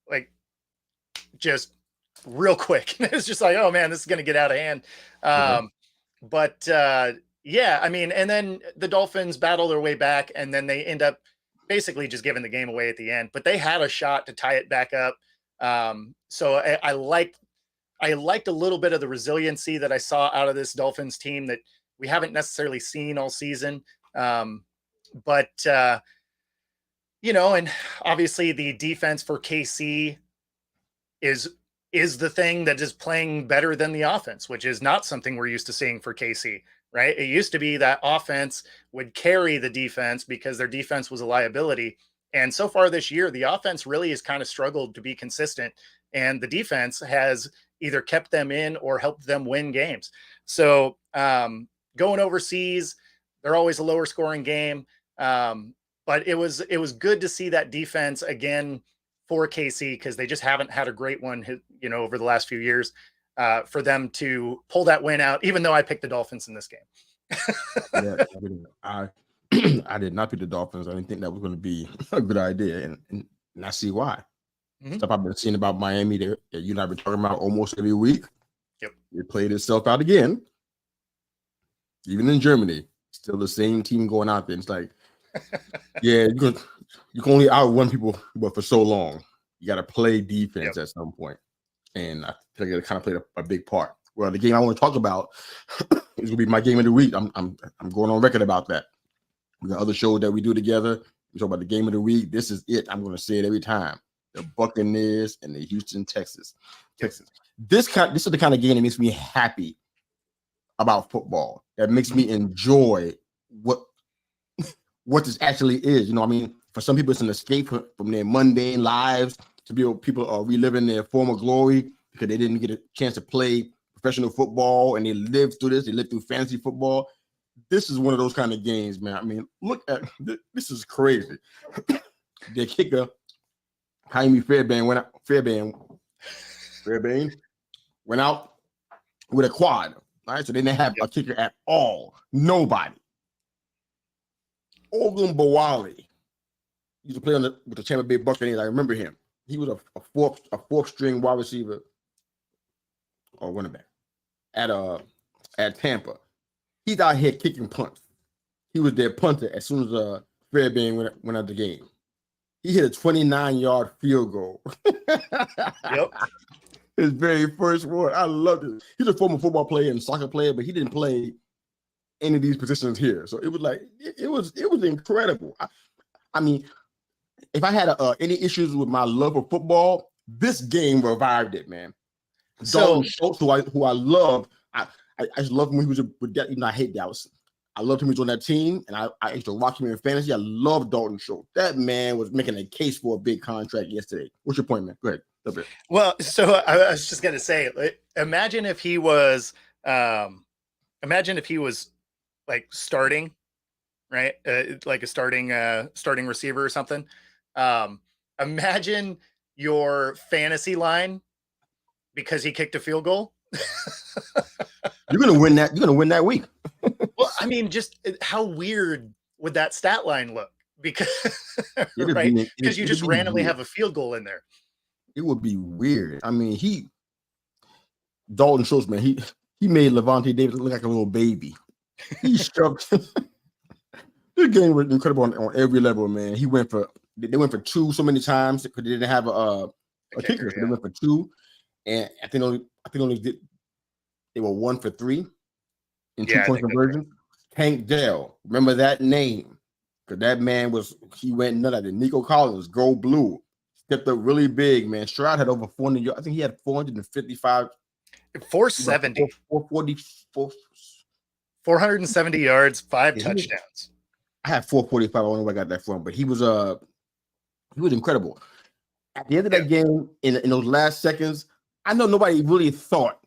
Like, just real quick. It's just like, oh man, this is going to get out of hand. But yeah, I mean, and then the Dolphins battle their way back, and then they end up basically just giving the game away at the end. But they had a shot to tie it back up. So I liked a little bit of the resiliency that I saw out of this Dolphins team that we haven't necessarily seen all season. And obviously the defense for KC is the thing that is playing better than the offense, which is not something we're used to seeing for KC, right? It used to be that offense would carry the defense because their defense was a liability. And so far this year, the offense really has kind of struggled to be consistent, and the defense has either kept them in or helped them win games. So going overseas, they're always a lower scoring game. But it was good to see that defense again for KC, because they just haven't had a great one, over the last few years, for them to pull that win out, even though I picked the Dolphins in this game. I did not pick the Dolphins. I didn't think that was going to be a good idea, and I see why. Stuff I've been seeing about Miami that you and I have been talking about almost every week. Yep. It played itself out again. Even in Germany, still the same team going out there. It's like, yeah, you can only outrun people, but for so long, you got to play defense at some point, and I think it kind of played a big part. Well, the game I want to talk about is going to be my game of the week. I'm going on record about that. We got other shows that we do together. We talk about the game of the week. This is it. I'm going to say it every time. The Buccaneers and the Houston Texans. This is the kind of game that makes me happy about football. That makes me enjoy what this actually is. I mean, for some people, it's an escape from their mundane lives. To be people are reliving their former glory because they didn't get a chance to play professional football, and they lived through this. They lived through fantasy football. This is one of those kind of games, man. I mean, look at this is crazy. Their kicker, Jaime Fairbairn, went out with a quad. All right, so they didn't have a kicker at all. Nobody. Ogun Bawali used to play with the Tampa Bay Buccaneers. I remember him. He was a fourth string wide receiver or running back at Tampa. He's out here kicking punts. he was their punter as soon as Fairbairn went out the game. He hit a 29-yard field goal. Yep. His very first one. I loved it. He's a former football player and soccer player, but he didn't play any of these positions here. So it was like it was incredible. I mean, if I had any issues with my love of football, this game revived it, man. Dalton Schultz, who I love, I just loved him when he was with that. You know, I hate Dallas. I loved him when he was on that team, and I used to watch him in fantasy. I love Dalton Schultz. That man was making a case for a big contract yesterday. What's your point, man? Go ahead. Well, so I was just gonna say, imagine if he was like starting, right? Like a starting receiver or something. Imagine your fantasy line because he kicked a field goal. You're gonna win that. You're gonna win that week. Well, I mean, just how weird would that stat line look? Because right, because you just randomly have a field goal in there. It would be weird. I mean, Dalton Schultz, man, he made Levante Davis look like a little baby. He shoved. This game was incredible on every level, man. They went for 2 so many times because they didn't have a kicker. So they went for 2, and I think only they were 1 for 3 in 2-point conversion. Tank Dell, remember that name? Because that man he went nuts. Nico Collins, go blue. Stepped up really big, man. Stroud had over 400 yards. I think he had 455. 470. 470 yards, 5 touchdowns. I had 445. I don't know where I got that from, but he was incredible. At the end of that game, in those last seconds, I know nobody really thought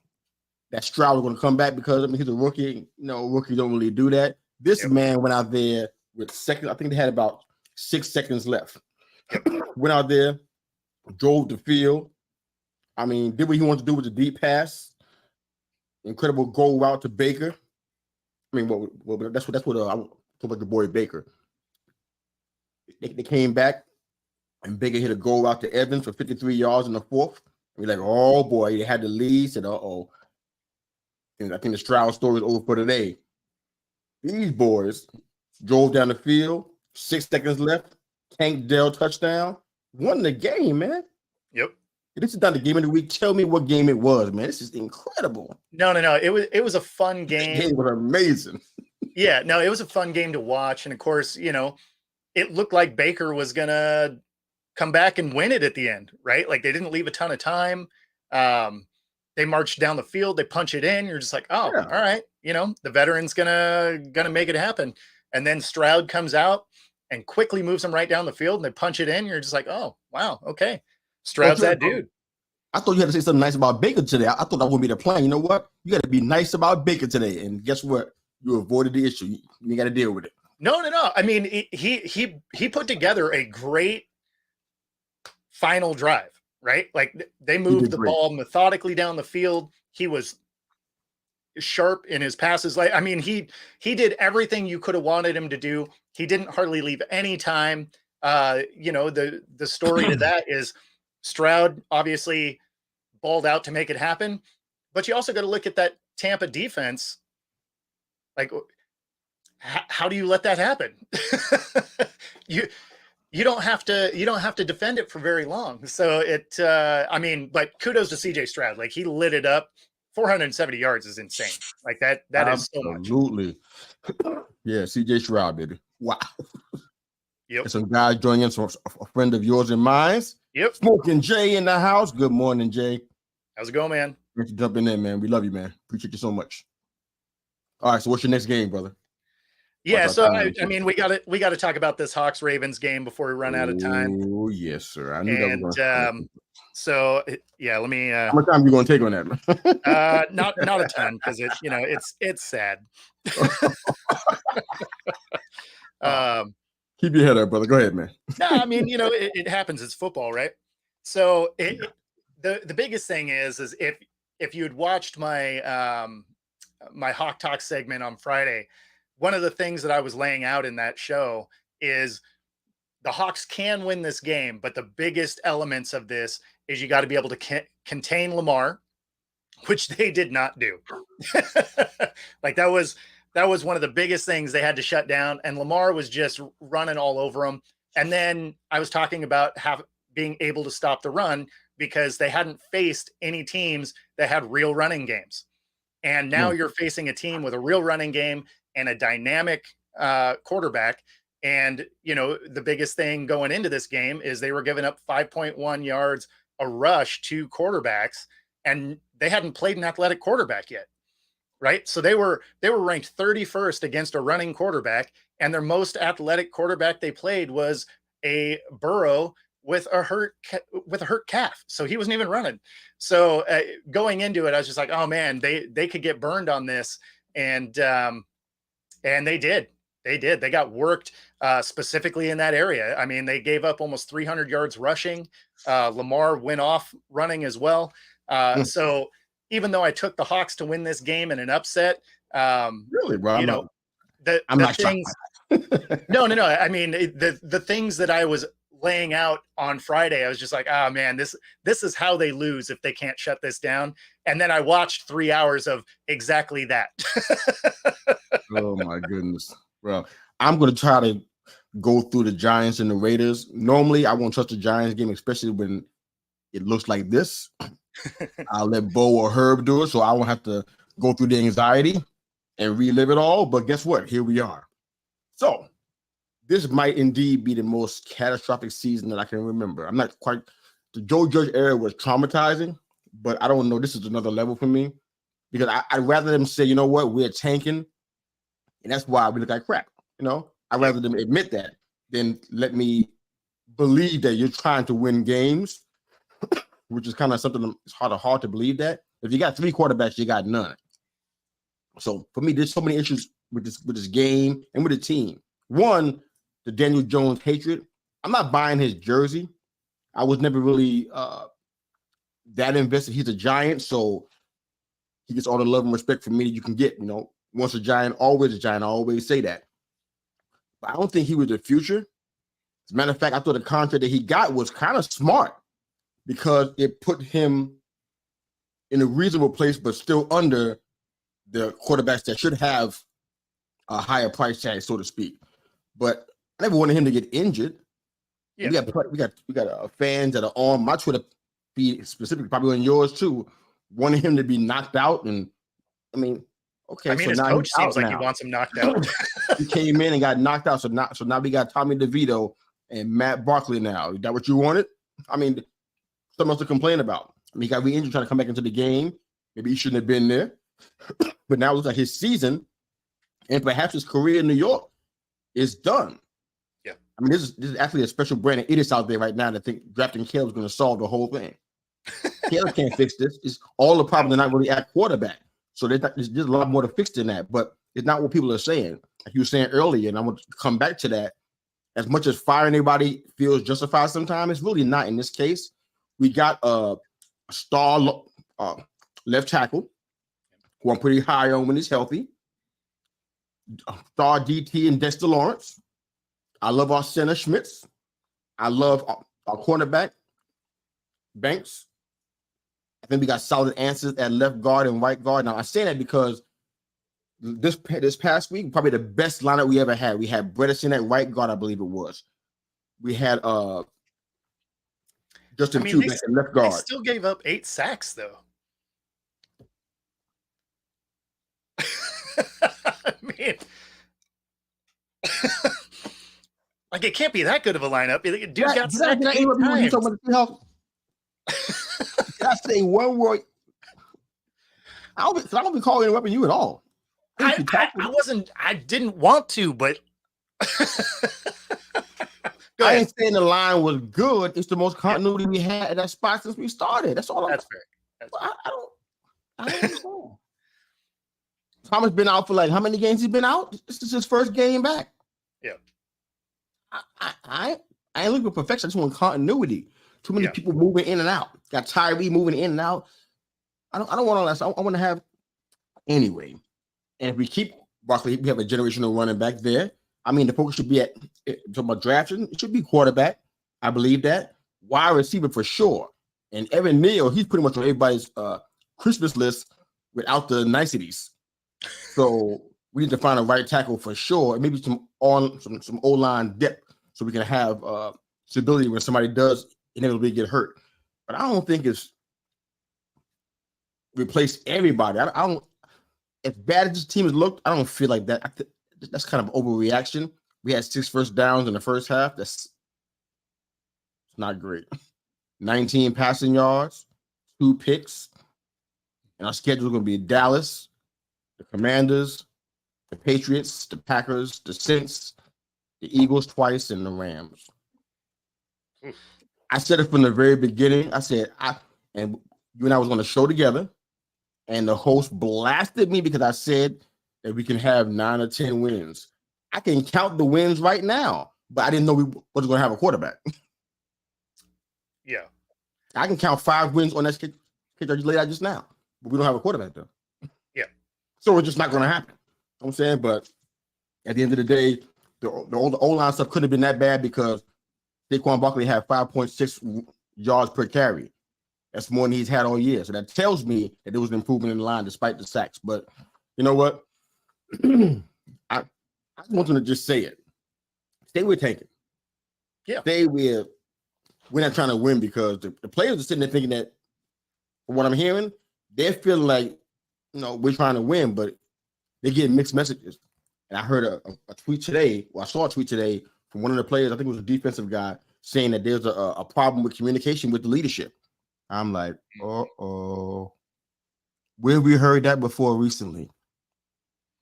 that Stroud was going to come back because he's a rookie. You know, rookies don't really do that. This man went out there with seconds. I think they had about 6 seconds left. Went out there, drove the field. I mean, did what he wanted to do with the deep pass. Incredible goal route to Baker. I mean, that's what I talk about the boy Baker. They came back, and Baker hit a goal route to Evans for 53 yards in the 4th. We're like, oh boy, they had the lead. Said, uh-oh. And I think the Stroud story is over for today. These boys drove down the field, 6 seconds left, Tank Dell touchdown, won the game, man. Yep. This is not the game of the week. Tell me what game it was, man. This is incredible. No. It was a fun game. This game was amazing. Yeah, no, it was a fun game to watch. And of course, you know, it looked like Baker was gonna come back and win it at the end, right? Like they didn't leave a ton of time. They marched down the field, they punch it in. You're just like, oh, all right, you know, the veteran's gonna make it happen. And then Stroud comes out and quickly moves him right down the field, and they punch it in. You're just like, oh, wow, okay. Stroud's that dude. I thought you had to say something nice about Baker today. I thought that would be the plan. You know what? You got to be nice about Baker today. And guess what? You avoided the issue. You got to deal with it. No. I mean, he put together a great final drive, right? Like they moved the ball methodically down the field. He was sharp in his passes. Like, I mean, he did everything you could have wanted him to do. He didn't hardly leave any time. You know, the story to that is Stroud obviously balled out to make it happen, but you also got to look at that Tampa defense. Like, how do you let that happen? you don't have to defend it for very long. So I mean, but kudos to CJ Stroud. Like he lit it up. 470 yards is insane. Like that is so much. Absolutely. Yeah, CJ Stroud, baby. Wow. Yep. And some guys joining us, a friend of yours and mine. Yep. Smoking Jay in the house. Good morning, Jay. How's it going, man? Thanks for jumping in, man. We love you, man. Appreciate you so much. All right, so what's your next game, brother? Yeah, so I mean, we got to talk about this Hawks Ravens game before we run out of time. Oh yes, sir. I knew that was going to so yeah, let me. How much time are you going to take on that? Not a ton because it's sad. Keep your head up, brother. Go ahead, man. No, I mean, you know, it happens. It's football, right? So the biggest thing is if you had watched my my Hawk Talk segment on Friday, one of the things that I was laying out in that show is the Hawks can win this game, but the biggest elements of this is you got to be able to contain Lamar, which they did not do. Like that was That was one of the biggest things they had to shut down. And Lamar was just running all over them. And then I was talking about being able to stop the run because they hadn't faced any teams that had real running games. And now you're facing a team with a real running game and a dynamic quarterback. And, the biggest thing going into this game is they were giving up 5.1 yards a rush to quarterbacks, and they hadn't played an athletic quarterback yet. Right. So they were ranked 31st against a running quarterback, and their most athletic quarterback they played was a Burrow with a hurt calf. So he wasn't even running. So going into it, I was just like, oh man, they could get burned on this. And they did. They got worked specifically in that area. I mean, they gave up almost 300 yards rushing. Lamar went off running as well. So even though I took the Hawks to win this game in an upset, really, bro, I'm not things. No. I mean, the things that I was laying out on Friday, I was just like, oh man, this is how they lose if they can't shut this down. And then I watched 3 hours of exactly that. Oh my goodness. Well, I'm going to try to go through the Giants and the Raiders. Normally, I won't touch the Giants game, especially when it looks like this. I'll let Bo or Herb do it, so I won't have to go through the anxiety and relive it all. But guess what? Here we are. So this might indeed be the most catastrophic season that I can remember. I'm not quite – the Joe Judge era was traumatizing, but I don't know. This is another level for me because I'd rather them say, you know what, we're tanking, and that's why we look like crap. I'd rather them admit that than let me believe that you're trying to win games, which is kind of something it's hard to believe that. If you got 3 quarterbacks, you got none. So for me, there's so many issues with this game and with the team. One, the Daniel Jones hatred. I'm not buying his jersey. I was never really that invested. He's a Giant, so he gets all the love and respect from me that you can get. Once a Giant, always a Giant. I always say that. But I don't think he was the future. As a matter of fact, I thought the contract that he got was kind of smart because it put him in a reasonable place, but still under the quarterbacks that should have a higher price tag, so to speak. But I never wanted him to get injured. Yeah. We got fans that are on my Twitter feed, specifically probably on yours too, wanting him to be knocked out. And I mean, okay. I mean, his coach seems like he wants him knocked out. He came in and got knocked out. So now we got Tommy DeVito and Matt Barkley now. Is that what you wanted? I mean, something else to complain about. I mean, he got re-injured trying to come back into the game. Maybe he shouldn't have been there. But now it looks like his season and perhaps his career in New York is done. Yeah. I mean, this is actually a special brand of idiots out there right now that think drafting Caleb is going to solve the whole thing. Caleb can't fix this. It's all the problem. They're not really at quarterback. So there's a lot more to fix than that. But it's not what people are saying. Like you were saying earlier, and I want to come back to that. As much as firing anybody feels justified sometimes, it's really not in this case. We got a star left tackle who I'm pretty high on when he's healthy. Star DT and Dexter Lawrence. I love our center Schmitz. I love our cornerback Banks. I think we got solid answers at left guard and right guard. Now I say that because this past week, probably the best lineup we ever had. We had Bredesen at right guard, I believe it was. We had Justin Tubac at left guard. They still gave up 8 sacks though. I mean, like it can't be that good of a lineup. Dude got sacked 8 times. Can I say one word? I don't be calling interrupting you at all. I didn't want to, but I ain't saying the line was good. It's the most continuity we had at that spot since we started. That's all. That's fair. I don't understand. Thomas been out for like how many games he's been out? This is his first game back. Yeah. I ain't looking for perfection. I just want continuity. Too many people moving in and out. Got Tyree moving in and out. I don't want all that. I want to have anyway. And if we keep Barkley, we have a generational running back there. I mean, the focus should be at talking about drafting. It should be quarterback. I believe that. Wide receiver for sure. And Evan Neal, he's pretty much on everybody's Christmas list without the niceties. So we need to find a right tackle for sure, and maybe some O-line depth so we can have stability when somebody does inevitably get hurt. But I don't think it's replace everybody. I don't. As bad as this team has looked, I don't feel like that. That's kind of overreaction. We had 6 first downs in the first half. It's not great. 19 passing yards, 2 picks, and our schedule is going to be Dallas, the Commanders, the Patriots, the Packers, the Saints, the Eagles twice, and the Rams. I said it from the very beginning. I said and you and I was on the show together, and the host blasted me because I said that we can have 9 or 10 wins. I can count the wins right now, but I didn't know we was going to have a quarterback. Yeah. I can count 5 wins on that kick that you laid out just now, but we don't have a quarterback though. Yeah. So it's just not going to happen. You know what I'm saying, but at the end of the day, the O-line stuff couldn't have been that bad because Saquon Barkley had 5.6 yards per carry. That's more than he's had all year. So that tells me that there was an improvement in the line despite the sacks. But you know what? I want them to just say it. Stay with tanking. Yeah. Stay with. We're not trying to win because the players are sitting there thinking that, from what I'm hearing, they're feeling like, we're trying to win, but they get mixed messages. And I heard a tweet today, I saw a tweet today from one of the players, I think it was a defensive guy, saying that there's a problem with communication with the leadership. I'm like, uh-oh. Where we heard that before recently?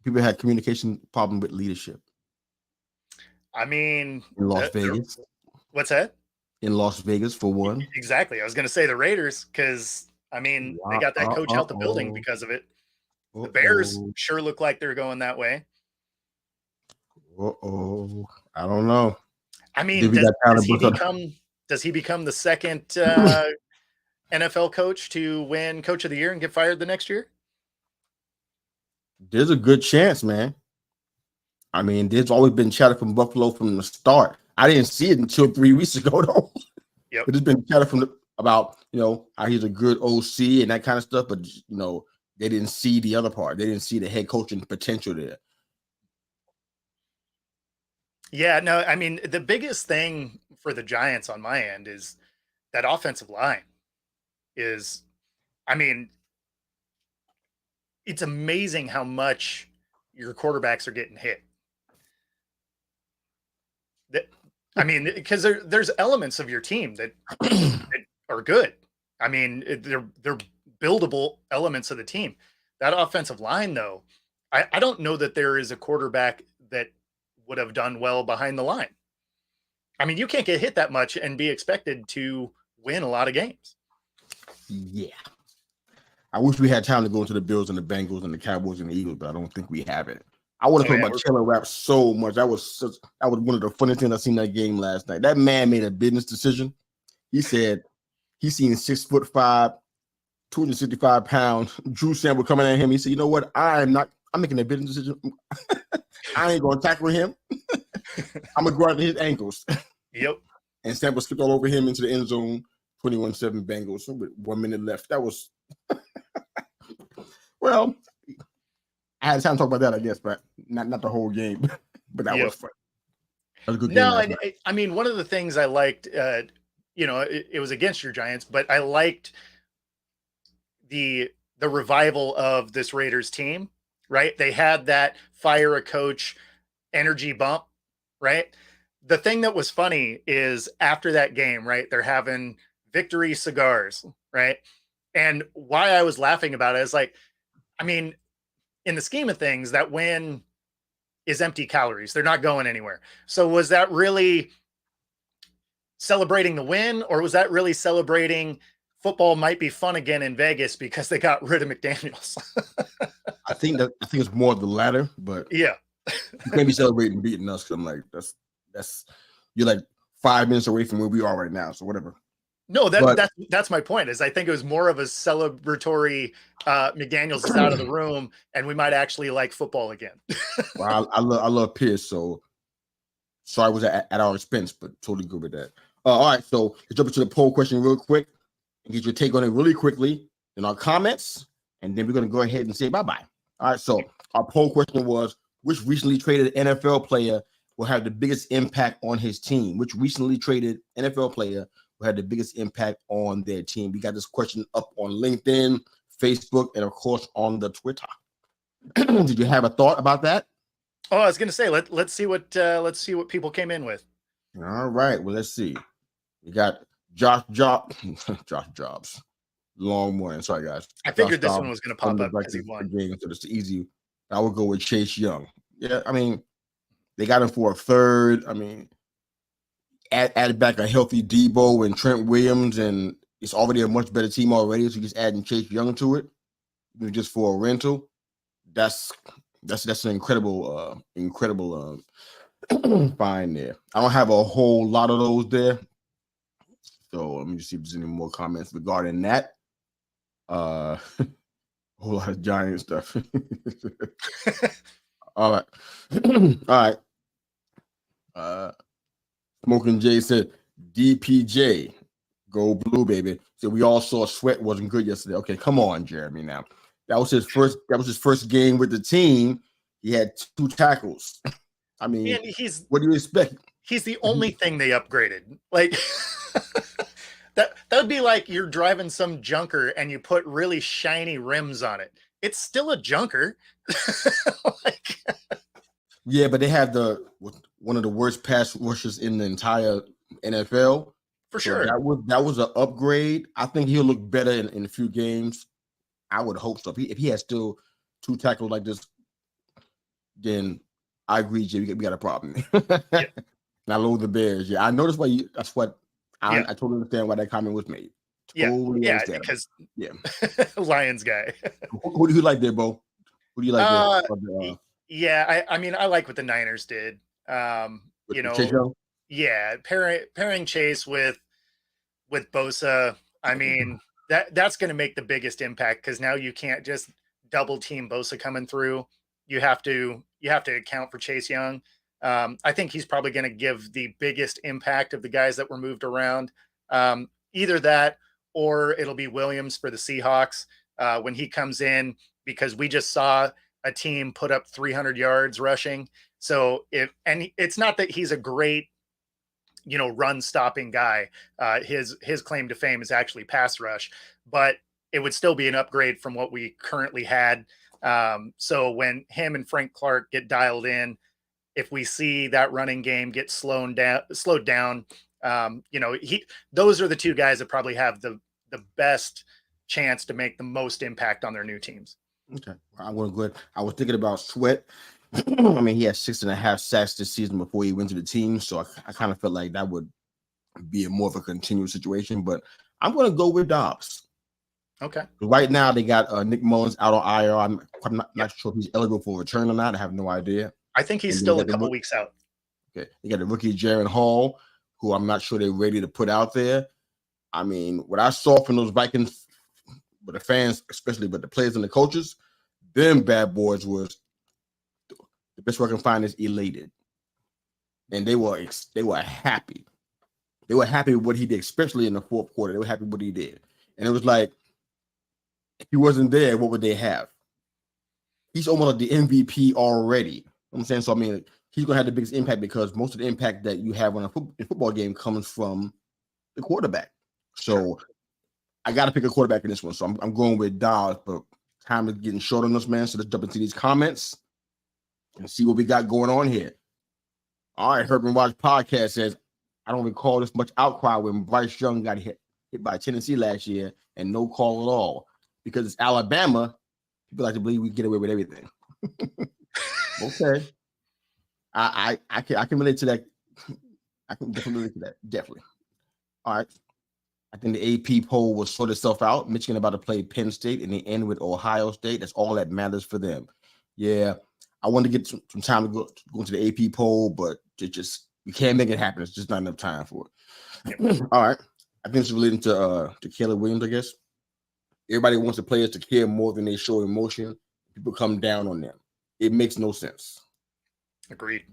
People had communication problem with leadership. I mean, in Las Vegas. What's that? In Las Vegas, for one. Exactly. I was going to say the Raiders because, they got that coach out the building because of it. The Bears sure look like they're going that way. I don't know. I mean, does he become the second NFL coach to win Coach of the Year and get fired the next year? There's a good chance, man. I mean, there's always been chatter from Buffalo from the start. I didn't see it until 3 weeks ago, though. Yep. But there's been chatter about how he's a good OC and that kind of stuff, but they didn't see the other part. They didn't see the head coaching potential there. Yeah, no, I mean, the biggest thing for the Giants on my end is that offensive line it's amazing how much your quarterbacks are getting hit. Because there's elements of your team that are good. I mean, they're buildable elements of the team. That offensive line, though, I don't know that there is a quarterback that would have done well behind the line. I mean, you can't get hit that much and be expected to win a lot of games. Yeah. I wish we had time to go into the Bills and the Bengals and the Cowboys and the Eagles, but I don't think we have it. I want to talk about Taylor Rapp so much. That was one of the funniest things I seen that game last night. That man made a business decision. He said he's seen 6'5", 265 pounds Drew Sample coming at him. He said, "You know what? I'm making a business decision. I ain't gonna tackle him. I'm gonna go after his ankles." Yep. And Sample skipped all over him into the end zone. 21-7 Bengals with 1 minute left. That was well. I had time to talk about that, I guess, but not the whole game. But that was fun. That was a good game. No, and I mean, one of the things I liked, it was against your Giants, but I liked the revival of this Raiders team, right? They had that fire a coach energy bump, right? The thing that was funny is after that game, right, they're having victory cigars, right? And why I was laughing about it is in the scheme of things, that win is empty calories. They're not going anywhere. So was that really celebrating the win, or was that really celebrating football might be fun again in Vegas because they got rid of McDaniels? I think it's more of the latter, but yeah, you can't be celebrating beating us. I'm like, that's you're like 5 minutes away from where we are right now. So whatever. No, that's my point. Is I think it was more of a celebratory. McDaniels is out of the room, and we might actually like football again. Well, I love Pierce, so sorry it was at our expense, but totally good with that. All right, so let's jump into the poll question real quick and get your take on it really quickly in our comments, and then we're going to go ahead and say bye-bye. All right, so our poll question was, which recently traded NFL player will have the biggest impact on his team? Which recently traded NFL player will have the biggest impact on their team? We got this question up on LinkedIn, Facebook, and of course on the Twitter. Did you have a thought about that? Oh, I was going to say let's see what people came in with. All right. Well, let's see. We got Josh Jobs. Long morning. Sorry, guys. I figured this one was going to pop up because he won. Game, so it's easy. I would go with Chase Young. Yeah, I mean, they got him for a third. I mean, add back a healthy Debo and Trent Williams, and it's already a much better team already. So just adding Chase Young to it, just for a rental. That's an incredible find there. I don't have a whole lot of those there. So let me just see if there's any more comments regarding that. A whole lot of Giant stuff. All right. Smoking Jay said DPJ, go blue, baby. So we all saw Sweat wasn't good yesterday. Okay, come on, Jeremy. Now that was his first game with the team. He had 2 tackles. I mean, what do you expect? He's the only thing they upgraded. Like that would be like you're driving some junker and you put really shiny rims on it. It's still a junker. Yeah, but they have one of the worst pass rushers in the entire NFL. For sure. So that was an upgrade. I think he'll look better in a few games. I would hope so. If he has still 2 tackles like this, then I agree, Jay. We got a problem. Yeah. And I loathe the Bears. Yeah, I noticed why I totally understand why that comment was made. Totally because Lions guy. Who do you like there, Bo? Who do you like there? Yeah, I mean, I like what the Niners did. Pairing Chase with Bosa. I mean, that's going to make the biggest impact because now you can't just double team Bosa coming through. You have to account for Chase Young. I think he's probably going to give the biggest impact of the guys that were moved around. Either that or it'll be Williams for the Seahawks when he comes in, because we just saw a team put up 300 yards rushing. So it's not that he's a great, run stopping guy. His claim to fame is actually pass rush, but it would still be an upgrade from what we currently had. So when him and Frank Clark get dialed in, if we see that running game get slowed down, those are the 2 guys that probably have the best chance to make the most impact on their new teams. Okay, I'm going to go ahead. I was thinking about Sweat. I mean, he had 6.5 sacks this season before he went to the team, so I kind of felt like that would be more of a continuous situation. But I'm going to go with Dobbs. Okay. Right now, they got Nick Mullins out on IR. I'm not sure if he's eligible for return or not. I have no idea. I think he's still a couple weeks out. Okay, you got the rookie Jaron Hall, who I'm not sure they're ready to put out there. I mean, what I saw from those Vikings, but the fans, especially, but the players and the coaches, them bad boys was the best word I can find is elated, and they were happy. They were happy with what he did, especially in the 4th quarter. They were happy with what he did, and it was like if he wasn't there, what would they have? He's almost like the MVP already. You know what I'm saying? So I mean, he's gonna have the biggest impact because most of the impact that you have on a football game comes from the quarterback. So I got to pick a quarterback in this one. So I'm going with Dobbs, but time is getting short on this, man. So let's jump into these comments and see what we got going on here. All right, Herb and Watch Podcast says, I don't recall this much outcry when Bryce Young got hit by Tennessee last year and no call at all. Because it's Alabama, people like to believe we get away with everything. Okay. I can relate to that. I can definitely relate to that. Definitely. All right. I think the AP poll will sort itself out. Michigan about to play Penn State and they end with Ohio State. That's all that matters for them. Yeah. I want to get some time to go into the AP poll, but we can't make it happen. It's just not enough time for it. All right. I think it's relating to Caleb Williams, I guess. Everybody wants the players to care more than they show emotion. People come down on them. It makes no sense. Agreed.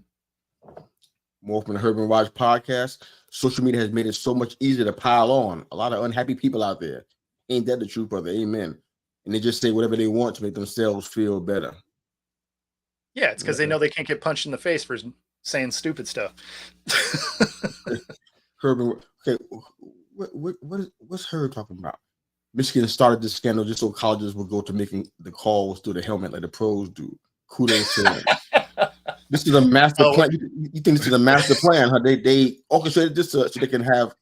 More from the Herb and Watch Podcast. Social media has made it so much easier to pile on. A lot of unhappy people out there. Ain't that the truth, brother? Amen. And they just say whatever they want to make themselves feel better. Yeah, it's because they know they can't get punched in the face for saying stupid stuff. Herb, okay, what's Herb talking about? Michigan started this scandal just so colleges will go to making the calls through the helmet like the pros do. Kudos to them. This is a master plan. You think this is a master plan? How they orchestrated this so they can have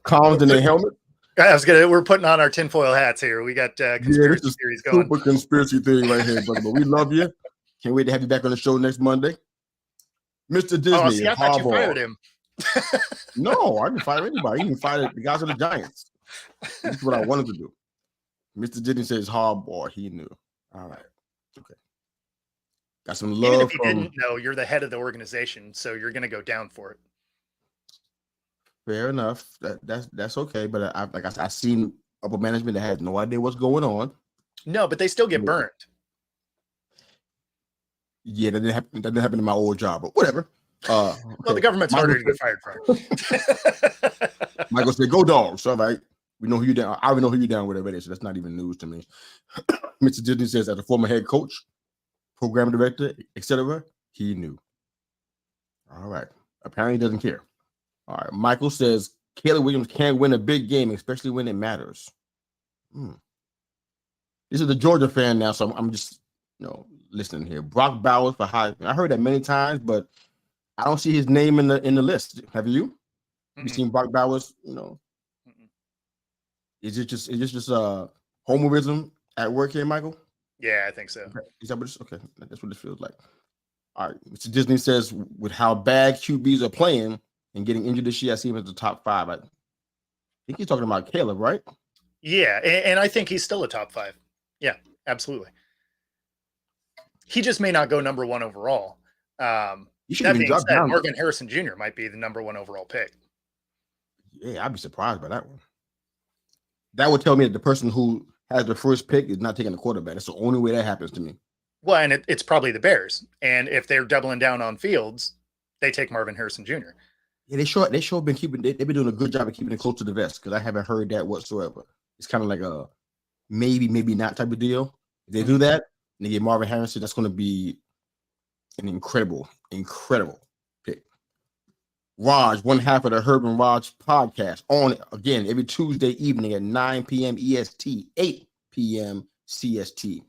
comms in their helmet? We're putting on our tinfoil hats here. We got conspiracy theories going. Super conspiracy theory right here, brother. But we love you. Can't wait to have you back on the show next Monday. Mr. Disney. Oh, see, I thought you fired him. No, I didn't fire anybody. You didn't fire the guys of the Giants. That's what I wanted to do. Mr. Disney says hardball. He knew. All right. Okay. Got some love. Even if you didn't know, you're the head of the organization, so you're going to go down for it. Fair enough. That's okay. But I seen upper management that had no idea what's going on. No, but they still get burned. Yeah, that didn't happen in my old job, but whatever. Okay. Well, the government's harder to get fired from. Michael said, "Go Dogs!" All right, we know who you down. I already know who you down with already, so that's not even news to me. Mr. Disney says, as a former head coach, program director, etc., he knew. All right. Apparently, he doesn't care. All right. Michael says Caleb Williams can't win a big game, especially when it matters. This is the Georgia fan now, so I'm just listening here. Brock Bowers for high. I heard that many times, but I don't see his name in the list. Have you? Mm-hmm. You seen Brock Bowers? Is it just homerism at work here, Michael? Yeah, I think so. Okay. Is that what it's okay? That's what it feels like. All right. Mr. Disney says, with how bad QBs are playing and getting injured this year, I see him as the top 5. I think he's talking about Caleb, right? Yeah, and I think he's still a top 5. Yeah, absolutely. He just may not go number 1 overall. That being said, Marvin Harrison Jr. might be the number 1 overall pick. Yeah, I'd be surprised by that one. That would tell me that the person who has the first pick is not taking the quarterback. That's the only way that happens to me. Well, and it's probably the Bears. And if they're doubling down on Fields, they take Marvin Harrison Jr. Yeah, they sure been keeping. They've been doing a good job of keeping it close to the vest because I haven't heard that whatsoever. It's kind of like a maybe not type of deal. If they do that and they get Marvin Harrison, that's going to be an incredible pick. Raj, one half of the Herb and Raj podcast, on again every Tuesday evening at 9 p.m. EST, 8 p.m. CST.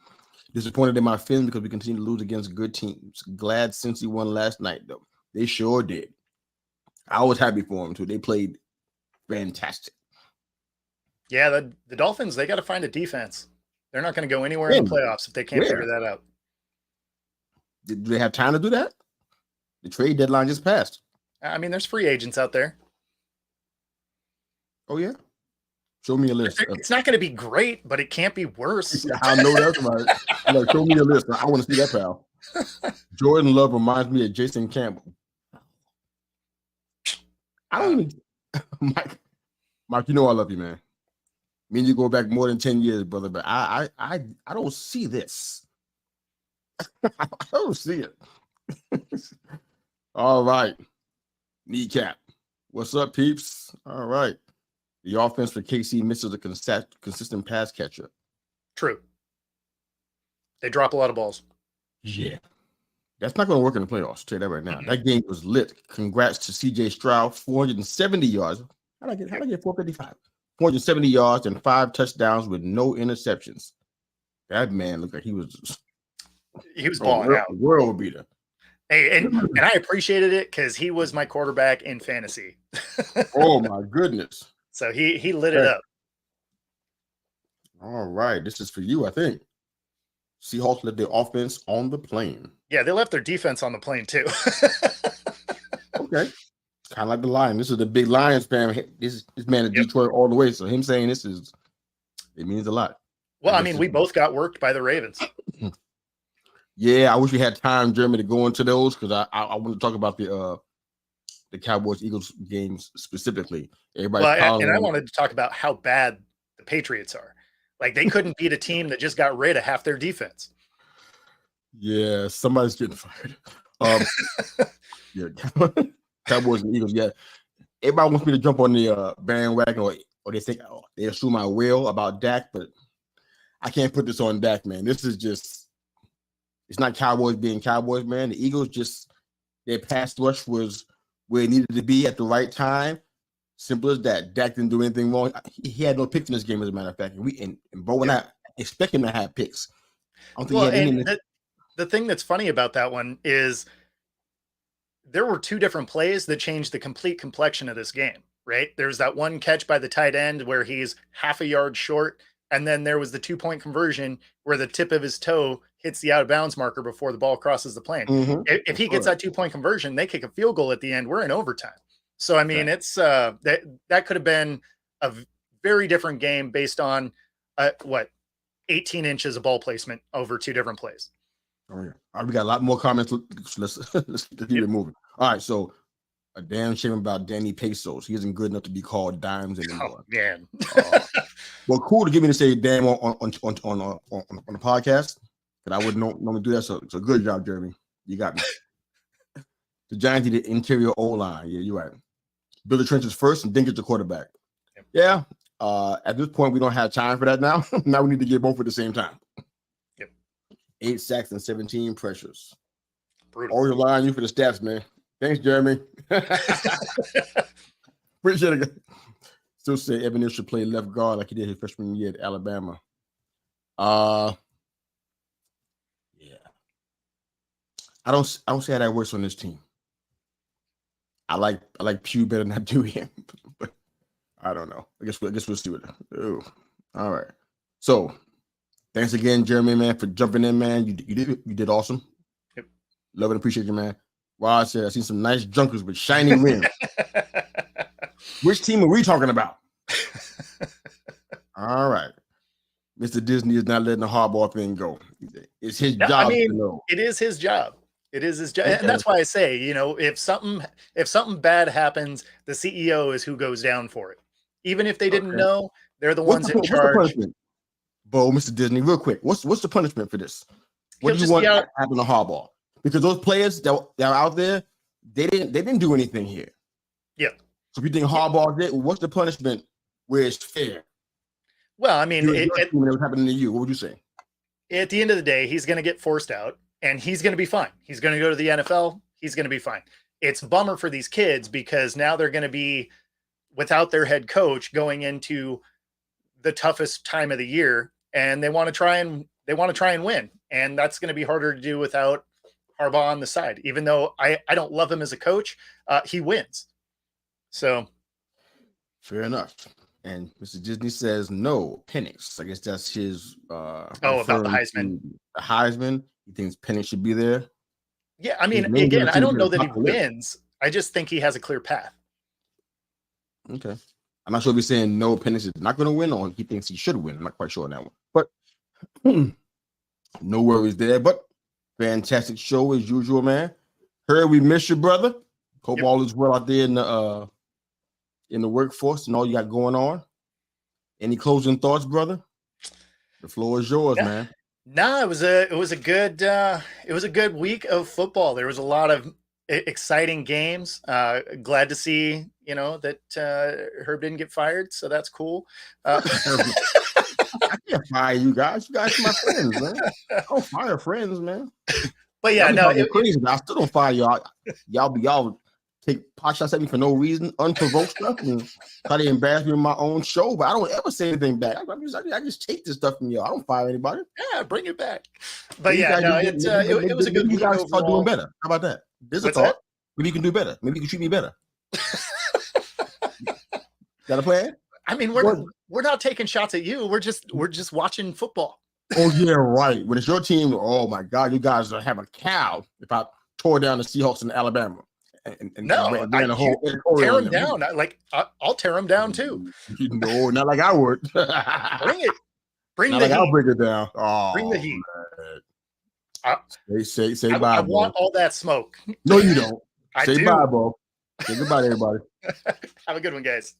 Disappointed in my feelings because we continue to lose against good teams. Glad Cincy won last night, though. They sure did. I was happy for them, too. They played fantastic. Yeah, the Dolphins, they got to find a defense. They're not going to go anywhere in the playoffs if they can't figure that out. Do they have time to do that? The trade deadline just passed. I mean, there's free agents out there. Oh, yeah? Show me a list. It's not going to be great, but it can't be worse. I know that's right. Like, show me a list. I want to see that, pal. Jordan Love reminds me of Jason Campbell. I don't even... Mike, you know I love you, man. Me and you go back more than 10 years, brother, but I don't see this. I don't see it. All right. Kneecap. What's up, peeps? All right. The offense for KC misses a consistent pass catcher. True. They drop a lot of balls. Yeah. That's not going to work in the playoffs. I'll tell you that right now. That game was lit. Congrats to CJ Stroud, 470 yards. How'd I get 455? 470 yards and 5 touchdowns with no interceptions. That man looked like he was balling out. World beater. Hey, and I appreciated it because he was my quarterback in fantasy. Oh my goodness. So he lit it up. All right. This is for you, I think. Seahawks left their offense on the plane. Yeah, they left their defense on the plane too. Okay. Kind of like the Lions. This is the big Lions fan. This man is Detroit all the way. So him saying it means a lot. Well, I mean, we both got worked by the Ravens. Yeah, I wish we had time, Jeremy, to go into those because I want to talk about the Cowboys-Eagles games specifically. Everybody, and I wanted to talk about how bad the Patriots are. Like, they couldn't beat a team that just got rid of half their defense. Yeah, somebody's getting fired. Yeah, Cowboys and Eagles. Yeah, everybody wants me to jump on the bandwagon, or they think they assume I will about Dak, but I can't put this on Dak, man. This is It's not Cowboys being Cowboys, man. The Eagles their pass rush was where it needed to be at the right time. Simple as that. Dak didn't do anything wrong. He had no picks in this game, as a matter of fact. And Bo and I expect him to have picks. I don't think he had any. The thing that's funny about that one is there were two different plays that changed the complete complexion of this game, right? There's that one catch by the tight end where he's half a yard short. And then there was the 2-point conversion where the tip of his toe hits the out of bounds marker before the ball crosses the plane. Mm-hmm. If he gets that 2-point conversion, they kick a field goal at the end. We're in overtime. So, I mean, it's that could have been a very different game based on 18 inches of ball placement over two different plays. Oh, yeah. All right, we got a lot more comments. Let's keep it moving. All right, so a damn shame about Danny Pesos. He isn't good enough to be called Dimes anymore. Oh, man. Well, cool to get me to say damn on the podcast, but I wouldn't normally do that. So good job, Jeremy. You got me. The Giants need the interior O-line. Yeah, you're right. Build the trenches first and then get the quarterback. Yep. Yeah. At this point, we don't have time for that now. Now we need to get both at the same time. Yep. 8 sacks and 17 pressures. Brutal. Always rely on you for the stats, man. Thanks, Jeremy. Appreciate it. Still say Evan should play left guard like he did his freshman year at Alabama. Yeah. I don't see how that works on this team. I like Pugh better than I do him, but I don't know. I guess we'll see what. Ooh. All right. So, thanks again, Jeremy, man, for jumping in, man. You did awesome. Yep. Love and appreciate you, man. Rod said I seen some nice junkers with shiny rims. Which team are we talking about? All right. Mr. Disney is not letting the Harbaugh thing go. It's his job. I mean, to know. It is his job. It is his job. Okay. And that's why I say, if something bad happens, the CEO is who goes down for it. Even if they didn't know, they're the ones in charge. Bo, Mr. Disney, real quick, what's the punishment for this? What do you want to happen to Harbaugh? Because those players that are out there, they didn't do anything here. Yeah. So if you think Harbaugh did, what's the punishment where it's fair? Well, I mean, it was happening to you. What would you say? At the end of the day, he's going to get forced out, and he's going to be fine. He's going to go to the NFL. He's going to be fine. It's a bummer for these kids because now they're going to be without their head coach going into the toughest time of the year, and they want to try and win, and that's going to be harder to do without Harbaugh on the side. Even though I don't love him as a coach, he wins. So, fair enough. And Mr. Disney says no, Penix. I guess that's his. About the Heisman. The Heisman. He thinks Penix should be there. Yeah, I mean, again, I don't know that he wins. I just think he has a clear path. Okay. I'm not sure if he's saying no, Penix is not going to win, or he thinks he should win. I'm not quite sure on that one. But no worries there. But fantastic show as usual, man. Heard we miss you, brother. Hope all is well out there in the workforce and all you got going on. Any closing thoughts, brother? The floor is yours, man. No, it was a good week of football. There was a lot of exciting games. Glad to see that Herb didn't get fired, so that's cool. I can't fire you guys. You guys are my friends, man. I don't fire friends, man. But yeah, crazy. I still don't fire y'all. Y'all take pot shots at me for no reason, unprovoked stuff, and try to embarrass me in my own show. But I don't ever say anything back. I just take this stuff from y'all. I don't fire anybody. Yeah, bring it back. But it was a good week. You guys start doing better. How about that? There's a thought. Maybe you can do better. Maybe you can treat me better. Got a plan? I mean, we're not taking shots at you. We're just watching football. Oh yeah, right. When it's your team, oh my God, you guys have a cow. If I tore down the Seahawks in Alabama. Tear them down. I'll tear them down too. No, not like I would. Bring it. I'll bring it down. Oh, bring the heat. Say bye. I want all that smoke. No, you don't. Say bye, bro. Say goodbye to everybody. Have a good one, guys.